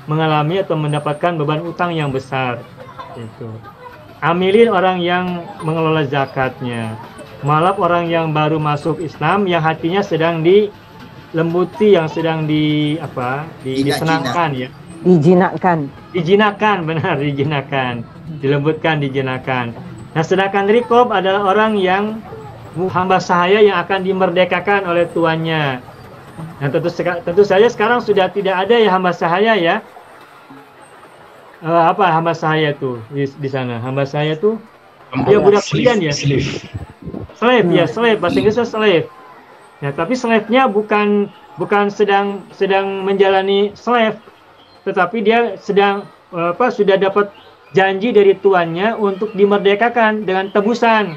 mengalami atau mendapatkan beban utang yang besar. Itu. Amilin orang yang mengelola zakatnya. Malap orang yang baru masuk Islam yang hatinya sedang dilembuti, yang sedang disenangkan ya. Dijinakkan, benar, dijinakkan. Dilembutkan, dijinakkan. Nah, sedangkan riqab adalah orang yang hamba sahaya yang akan dimerdekakan oleh tuannya. Nah, tentu saja sekarang sudah tidak ada ya hamba sahaya ya. Apa hamba sahaya tuh di sana? Hamba sahaya tuh dia budak pilihan ya. Slave ya, slave, bahasa Inggrisnya slave. Ya, tapi slave-nya bukan sedang menjalani slave, tetapi dia sedang sudah dapat janji dari tuannya untuk dimerdekakan dengan tebusan.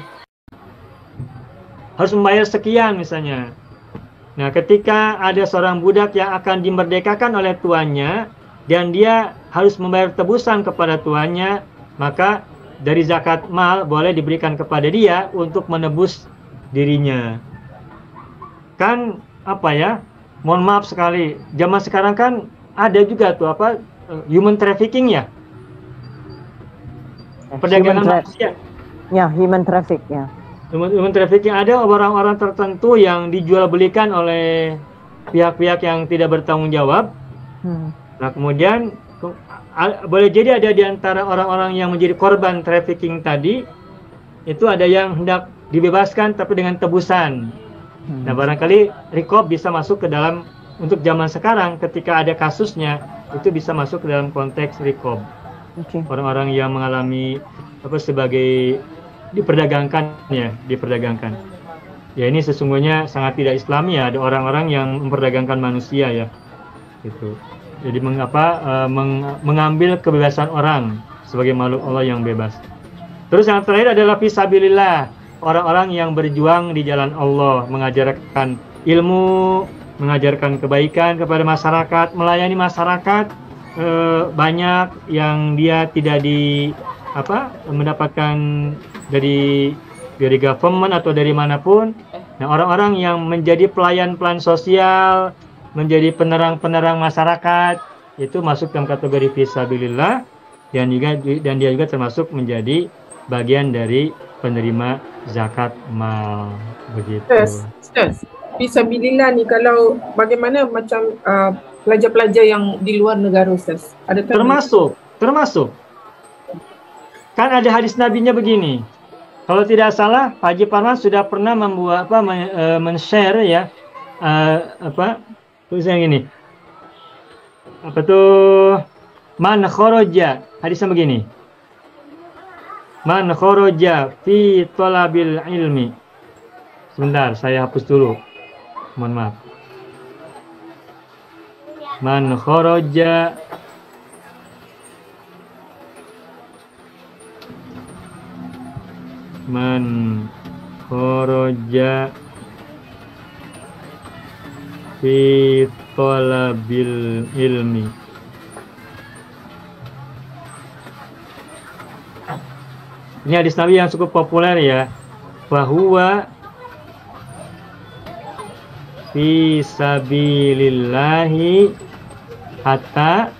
Harus membayar sekian misalnya. Nah, ketika ada seorang budak yang akan dimerdekakan oleh tuannya dan dia harus membayar tebusan kepada tuannya, maka dari zakat mal boleh diberikan kepada dia untuk menebus dirinya. Kan mohon maaf sekali, zaman sekarang kan ada juga tuh human trafficking ya. Perdagangan manusia. Ya, human traffic ya. Human trafficking, ada orang-orang tertentu yang dijual belikan oleh pihak-pihak yang tidak bertanggung jawab. Nah, kemudian boleh jadi ada di antara orang-orang yang menjadi korban trafficking tadi itu ada yang hendak dibebaskan tapi dengan tebusan. Nah, barangkali riqab bisa masuk ke dalam, untuk zaman sekarang ketika ada kasusnya itu bisa masuk ke dalam konteks riqab. Orang-orang yang mengalami sebagai diperdagangkan. Ya, ini sesungguhnya sangat tidak Islami ya, ada orang-orang yang memperdagangkan manusia ya. Gitu. Jadi mengambil kebebasan orang sebagai makhluk Allah yang bebas. Terus yang terakhir adalah fisabilillah, orang-orang yang berjuang di jalan Allah, mengajarkan ilmu, mengajarkan kebaikan kepada masyarakat, melayani masyarakat. Banyak yang dia tidak mendapatkan dari government atau dari manapun. Nah, orang-orang yang menjadi pelayan-pelayan sosial, menjadi penerang-penerang masyarakat, itu masuk dalam kategori fisabilillah, dan dia juga termasuk menjadi bagian dari penerima zakat mal, begitu. Ustaz, fisabilillah ni kalau bagaimana macam pelajar-pelajar yang di luar negara, Ustaz? Ada termasuk. Kan ada hadis nabinya begini. Kalau tidak salah, Pak Haji Parman sudah pernah membuat men-share ya tulisan gini. Man kharaja, hadisnya begini. Man kharaja fi talabil ilmi. Sebentar, saya hapus dulu. Mohon maaf. Man kharaja fi talabil ilmi. Ini hadis Nabi yang cukup populer ya. Bahwa fi sabilillahi hatta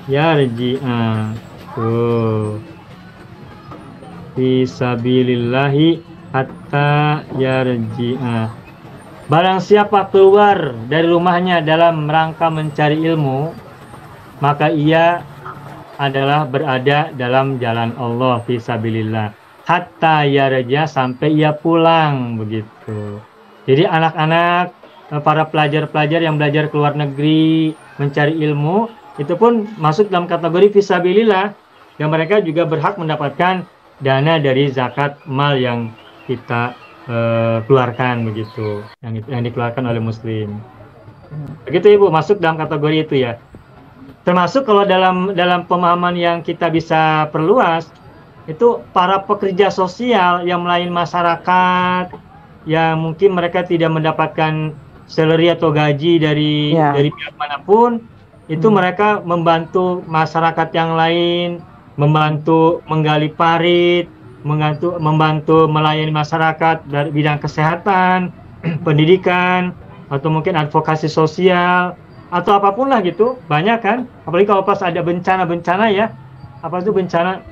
yarji'a. Tuh. Fisabilillahi hatta yarji'a. Barang siapa keluar dari rumahnya dalam rangka mencari ilmu, maka ia adalah berada dalam jalan Allah fisabilillah. Hatta yarji'a, sampai ia pulang, begitu. Jadi anak-anak, para pelajar-pelajar yang belajar ke luar negeri mencari ilmu, itu pun masuk dalam kategori fisabilillah, yang mereka juga berhak mendapatkan dana dari zakat mal yang kita keluarkan, begitu, yang dikeluarkan oleh muslim. Begitu Ibu, masuk dalam kategori itu ya. Termasuk kalau dalam pemahaman yang kita bisa perluas, itu para pekerja sosial yang melayani masyarakat, yang mungkin mereka tidak mendapatkan salary atau gaji dari pihak manapun, itu mereka membantu masyarakat yang lain, membantu menggali parit, membantu melayani masyarakat dari bidang kesehatan, pendidikan, atau mungkin advokasi sosial, atau apapun lah gitu. Banyak kan, apalagi kalau pas ada bencana-bencana ya, apa itu bencana,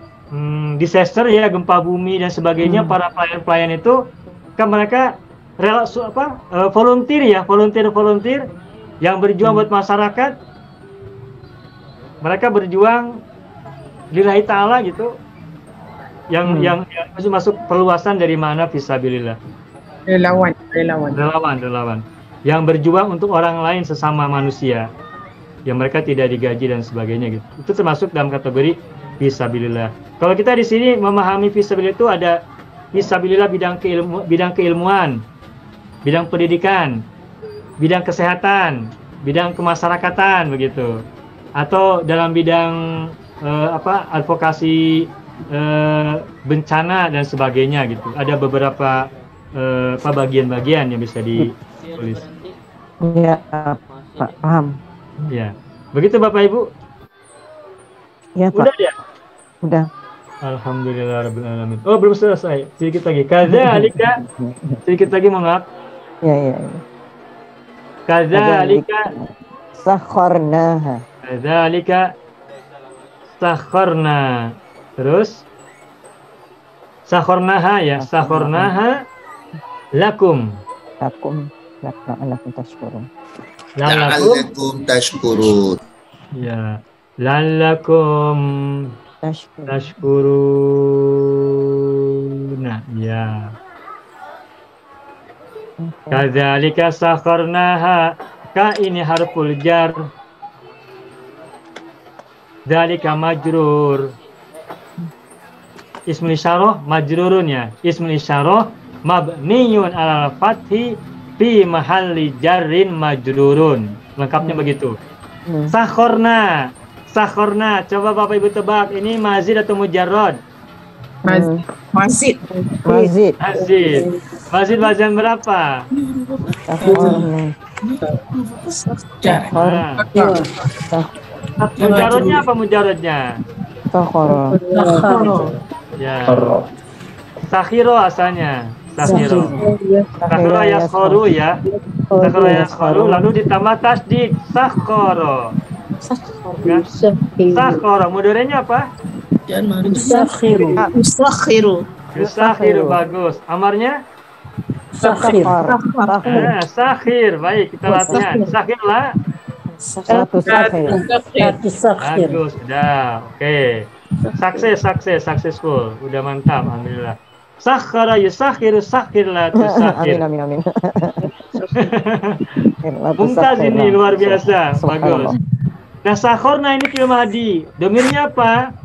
disaster ya, gempa bumi dan sebagainya, para pelayan-pelayan itu kan mereka volunteer yang berjuang buat masyarakat. Mereka berjuang lillahi ta'ala gitu, yang masuk perluasan dari mana fisabilillah. Relawan yang berjuang untuk orang lain sesama manusia, yang mereka tidak digaji dan sebagainya gitu. Itu termasuk dalam kategori fisabilillah. Kalau kita di sini memahami fisabilillah itu ada fisabilillah bidang keilmuan, bidang pendidikan, bidang kesehatan, bidang kemasyarakatan, begitu. Atau dalam bidang advokasi bencana dan sebagainya gitu. Ada beberapa bagian-bagian yang bisa ditulis. Ya, Pak, paham. Ya, begitu Bapak Ibu. Ya, Pak. Udah ya? Udah. Alhamdulillahirrabbilalamin. Oh, belum selesai. Sedikit lagi. Kadzalika. Sedikit lagi, maaf. Ya. Kadzalika sakharnaha. Kadzalika sakharna. Terus sakharnaha ya, sakharnaha lakum tashkurun. La'allakum tashkurun. Ya, la'allakum tashkurun. Nah, ya. Kadzalika sakharnaha, ka ini harful jar. Dzalika majrur. Ismul isyarah majrurun ya. Ismul isyarah mabniyun ala fathi fi mahalli jarrin majrurun. Lengkapnya begitu. Sakharna. Coba Bapak Ibu tebak, ini mazid atau mujarrad? Mazid. Mazid wazan berapa? Mujarradnya apa mujarradnya? Ya. Sakhiro asalnya. Sakhiro yaskharu ya. Sakhiro yaskharu lalu ditambah tasdid sakhoro. Sakhoro mudorenya apa? Usakhiru. Bagus. Amarnya? Sakhir. Sakhir. Baik, kita latihan. Sakhir lah. Bagus, sudah. Oke. Successful. Udah mantap, alhamdulillah. Sakhara yusakhiru sakhir la tusakhir. Amin. Mumtaz ini luar biasa. Bagus. Nah, sakhorna ini fi'il madhi. Domirnya apa?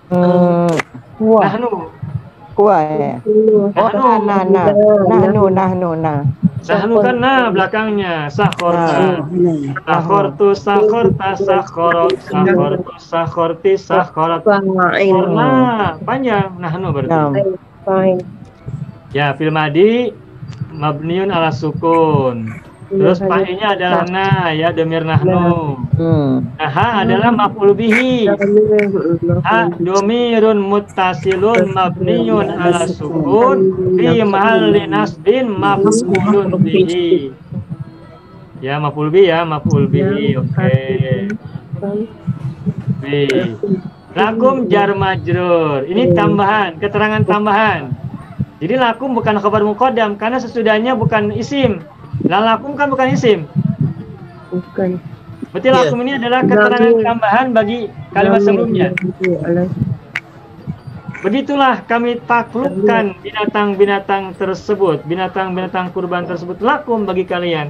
Nahnu. Kuah ya. Nahnu kan nah belakangnya sakhorna. Sakhortu sakhorta sakhorot sakhorti sakhorat. Sakhorna panjang. Nahnu berarti. Ya, fi'il madhi mabniun ala sukun. Terus fa'inya adalah na ya, domir nahnu. Nah, ha adalah maf'ul bihi. Ha domirun muttasilun mabniun ala sukun fi mahalli nasbin maf'ulun bihi. Ya, maf'ul bi ya, maf'ul bi. Oke. Bi. Lakum jar majrur. Ini tambahan, keterangan tambahan. Jadi lakum bukan khabar muqaddam karena sesudahnya bukan isim. Lakum kan bukan isim. Bukan. Berarti lakum ini adalah keterangan tambahan bagi kalimat sebelumnya. Begitulah kami taklukkan binatang-binatang tersebut, binatang-binatang kurban tersebut lakum bagi kalian.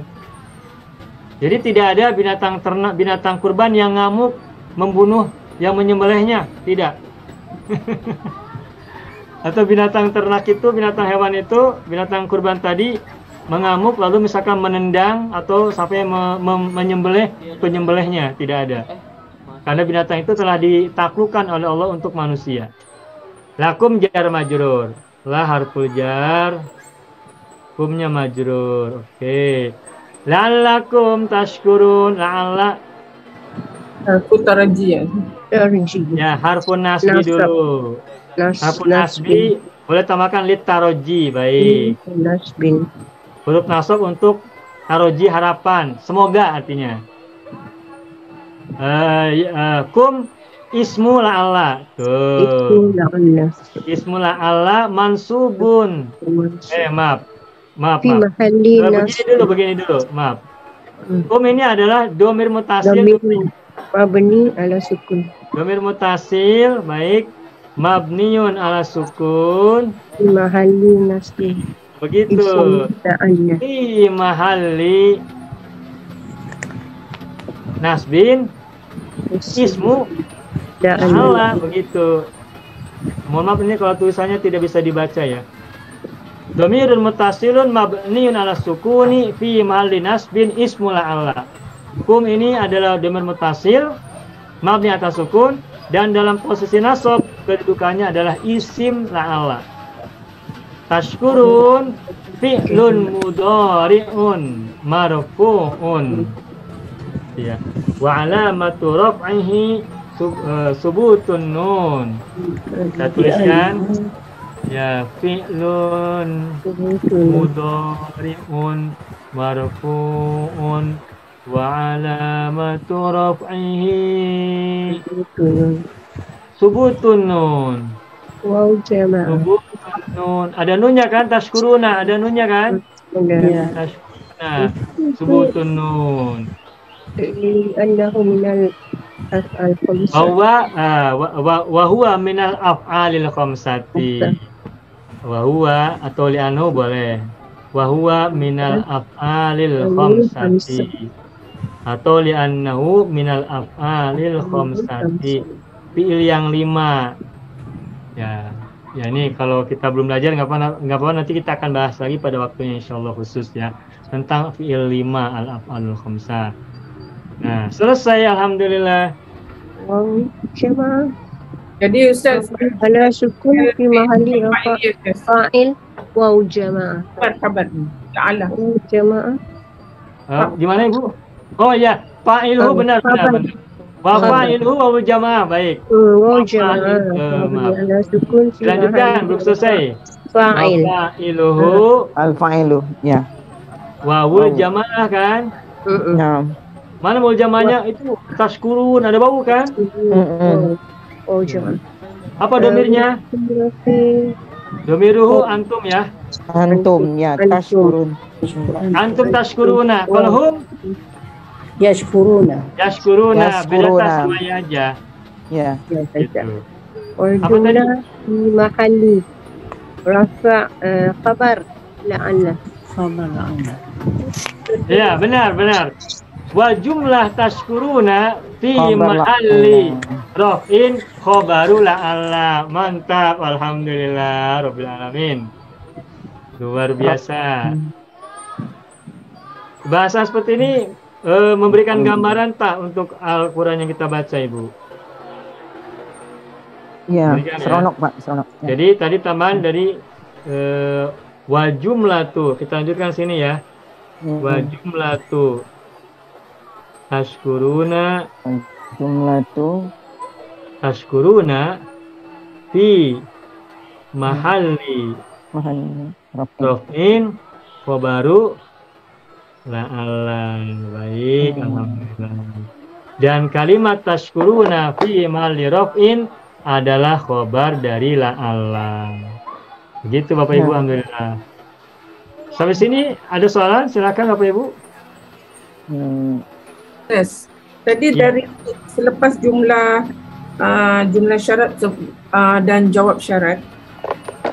Jadi tidak ada binatang ternak, binatang kurban yang ngamuk, membunuh yang menyembelihnya, tidak. Atau binatang ternak itu, binatang hewan itu, binatang kurban tadi mengamuk lalu misalkan menendang atau sampai menyembelih penyembelihnya, tidak ada. Karena binatang itu telah ditaklukkan oleh Allah untuk manusia. Lakum jar majrur, la harful jar, kumnya majrur. Oke. La'allakum tashkurun, la'alla Aku taraji ya. ya harfun nasbi dulu. Harfun nasbi boleh tambahkan lit taroji, baik. Nasbin. Huruf nasab untuk taroji harapan, semoga artinya. Kum ismu la'alla. Tuh. Ismu la'alla mansubun. Maaf. Begini dulu, maaf. Kum ini adalah domir mutasil. Mabni ala sukun. Domir mutasil, baik. Mabniun ala sukun. Fi mahalli nasbi. Begitu. Fi mahalli nasbin. Ismu la'alla, begitu. Mohon maaf ini kalau tulisannya tidak bisa dibaca ya. Dhamirun muttasilun mabniun ala sukuni fi mahalli nasbin ismu la'alla. Kum ini adalah dhamir muttasil mabni atas sukun dan dalam posisi nasab kedudukannya adalah isim la'alla. Tashkurun fi'lun mudhari'un marfu'un. Ya. Wa alamatu raf'ihi subutun nun. Kita tuliskan ya fi'lun mudhari'un marfu'un wa alamatu raf'ihi subutun nun. Wow, jamaah. Subutun nun. Ada nunnya kan? Tashkuruna ada nunnya kan? Iya. Tashkuruna subutun nun. Annahu minal af'al khamsah. wa huwa minal af'alil khamsati. Wa huwa atau li'anhu boleh. Wa huwa minal af'alil khamsati. Atau li'annahu minal af'alil khamsati. Fi'il yang 5. Ya, ini kalau kita belum belajar nggak apa-apa, nanti kita akan bahas lagi pada waktunya insyaallah khusus ya tentang fi'il 5 al-af'alul khamsah. Nah, selesai alhamdulillah. Wow, jamaah. Jadi Ustaz Ala sukun fi mahalli fa'il wow jamaah. kabar ta'ala. Wow jamaah. Gimana Ibu? Oh ya, fa'ilhu benar. Wa fa'ilhu wa jamaah, baik. Wow jamaah. Ala sukun fi Lanjutkan, belum selesai. fa'il. Fa'iluhu Al-fa'ilu, ya. wawul jamaah kan? Nah. Mana wawul jamaahnya itu tashkurun, ada bau kan? Oh jamaah. Apa domirnya? Domiruhu antum ya. Antum, ya. Tashkurun. Antum tashkuruna. Kalau hum Yashkuruna. yashkuruna. Bila tasmaya aja. Ya. Gitu. Wal-jumlah fi mahalli rafa' khabar la'alla. Ya, benar. Wal jumlah tashkuruna fi mahalli raf'in khabaru la'alla. Mantap, alhamdulillah rabbil alamin. Luar biasa. Bahasa seperti ini memberikan gambaran tak untuk Al-Qur'an yang kita baca, Ibu? Ya, Berikan, seronok, Pak, seronok. Ya. Jadi tadi tambahan dari wal jumlatu. Kita lanjutkan sini ya. Wal jumlatu tashkuruna tashkuruna fi mahalli raf'in khabaru La'alla. Baik, alhamdulillah. Dan kalimat tashkuruna fi mali raf'in adalah khobar dari la'alla. Begitu Bapak Ibu, alhamdulillah. Sampai sini ada soalan? Silakan Bapak Ibu. Yes. Tadi dari selepas jumlah syarat dan jawab syarat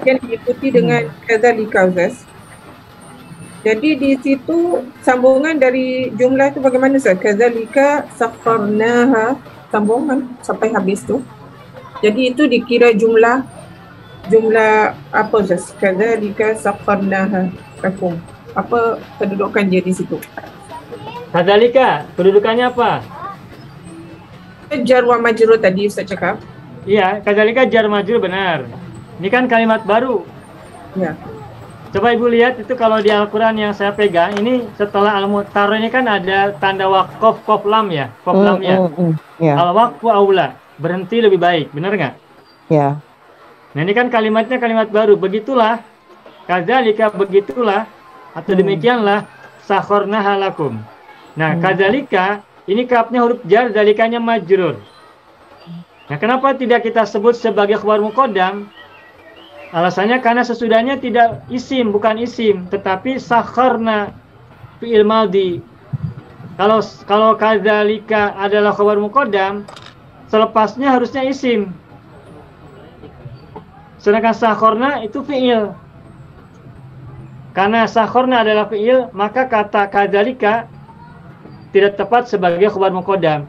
yang diikuti dengan kadzalika Ustaz. Jadi di situ sambungan dari jumlah itu bagaimana Ustaz? Kadzalika sakharnaha, sambungan sampai habis tu. Jadi itu dikira jumlah apa Ustaz? Kadzalika sakharnaha lakum. Apa kedudukan dia di situ? Kadzalika, kedudukannya apa? Jar wa majrur tadi Ustaz cakap. Iya, kadzalika jar majrur benar. Ini kan kalimat baru. Ya. Coba Ibu lihat itu kalau di Al-Quran yang saya pegang, ini setelah Al-Mu'tar ini kan ada tanda waqaf, qaf lam ya, qaf lam ya. Al-waqfu aula, berhenti lebih baik, benar nggak? Ya. Nah ini kan kalimatnya kalimat baru, begitulah, kadzalika begitulah, atau demikianlah, sakharnaha lakum. Nah kadzalika, ini kafnya huruf jar, dalikanya majrur. Nah kenapa tidak kita sebut sebagai khabar muqaddam? Alasannya karena sesudahnya tidak isim, bukan isim, tetapi sakharna fi'il madhi. Kalau kadzalika adalah khabar muqaddam, selepasnya harusnya isim. Sedangkan sakharna itu fi'il. Karena sakharna adalah fi'il, maka kata kadzalika tidak tepat sebagai khabar muqaddam.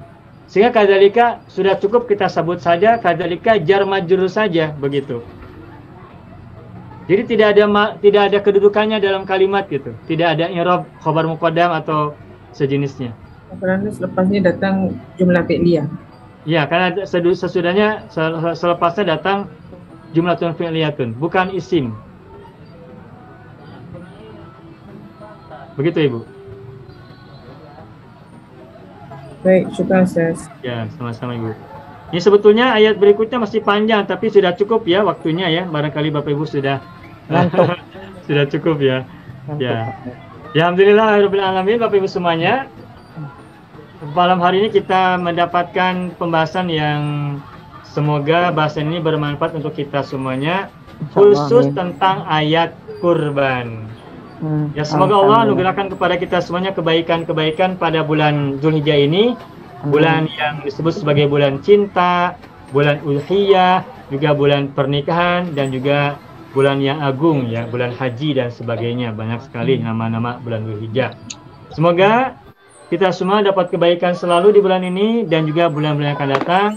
Sehingga kadzalika sudah cukup kita sebut saja kadzalika jar majrur saja, begitu. Jadi tidak ada kedudukannya dalam kalimat gitu. Tidak ada i'rab khabar muqaddam atau sejenisnya. Karena selepasnya datang jumlah fi'liyah. Iya, karena sesudahnya selepasnya datang jumlatun fi'liyatun, bukan isim. Begitu Ibu. Baik, syukur Ustaz. Ya, sama-sama Ibu. Ini sebetulnya ayat berikutnya masih panjang, tapi sudah cukup ya waktunya ya. Barangkali Bapak Ibu sudah sudah cukup ya. Ya. Ya, alhamdulillah rabbil alamin Bapak Ibu semuanya. Malam hari ini kita mendapatkan pembahasan yang semoga bahasan ini bermanfaat untuk kita semuanya, khusus tentang ayat kurban. Ya, semoga Allah anugerahkan kepada kita semuanya kebaikan-kebaikan pada bulan Zulhijjah ini. Bulan yang disebut sebagai bulan cinta, bulan udhiyah, juga bulan pernikahan, dan juga bulan yang agung ya, bulan haji dan sebagainya. Banyak sekali nama-nama bulan Dzulhijjah. Semoga kita semua dapat kebaikan selalu di bulan ini dan juga bulan-bulan yang akan datang.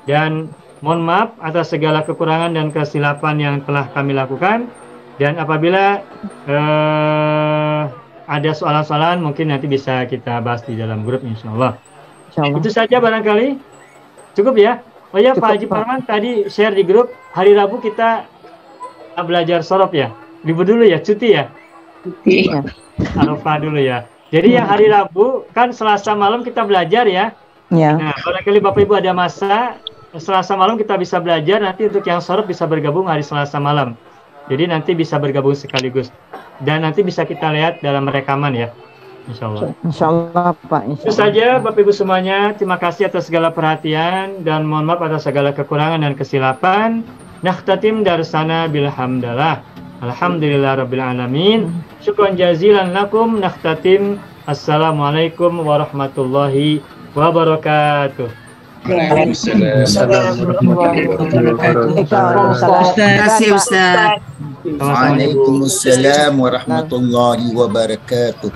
Dan mohon maaf atas segala kekurangan dan kesilapan yang telah kami lakukan. Dan apabila ada soalan-soalan mungkin nanti bisa kita bahas di dalam grup insyaallah. Itu saja barangkali. Cukup ya. Oh ya, Pak Haji Parman tadi share di grup, hari Rabu kita belajar sorof ya. Libur dulu ya, cuti ya. Cuti. Arafah dulu ya. Jadi yang hari Rabu kan Selasa malam kita belajar ya. Nah, barangkali Bapak Ibu ada masa Selasa malam kita bisa belajar, nanti untuk yang sorof bisa bergabung hari Selasa malam. Jadi nanti bisa bergabung sekaligus. Dan nanti bisa kita lihat dalam rekaman ya. Insyaallah. Insyaallah Pak. Itu saja Bapak Ibu semuanya. Terima kasih atas segala perhatian dan mohon maaf atas segala kekurangan dan kesilapan. Nakhtatim darsana bilhamdalillah. Alhamdulillah rabbil alamin. Syukran jazilan lakum. Nakhtatim. Assalamualaikum warahmatullahi wabarakatuh. Waalaikumsalam warahmatullahi wabarakatuh. Terima kasih Ustaz. Waalaikumsalam warahmatullahi wabarakatuh.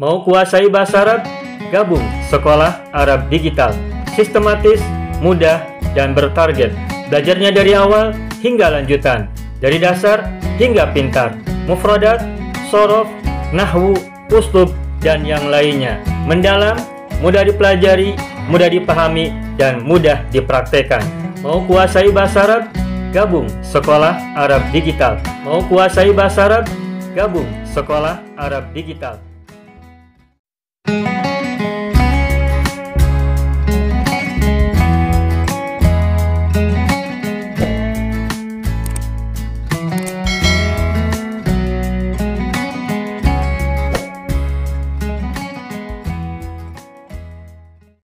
Mau kuasai bahasa Arab? Gabung Sekolah Arab Digital. Sistematis, mudah, dan bertarget. Belajarnya dari awal hingga lanjutan. Dari dasar hingga pintar. Mufradat, sorof, nahwu, uslub, dan yang lainnya. Mendalam, mudah dipelajari, mudah dipahami, dan mudah dipraktekkan. Mau kuasai bahasa Arab? Gabung Sekolah Arab Digital. Mau kuasai bahasa Arab? Gabung Sekolah Arab Digital.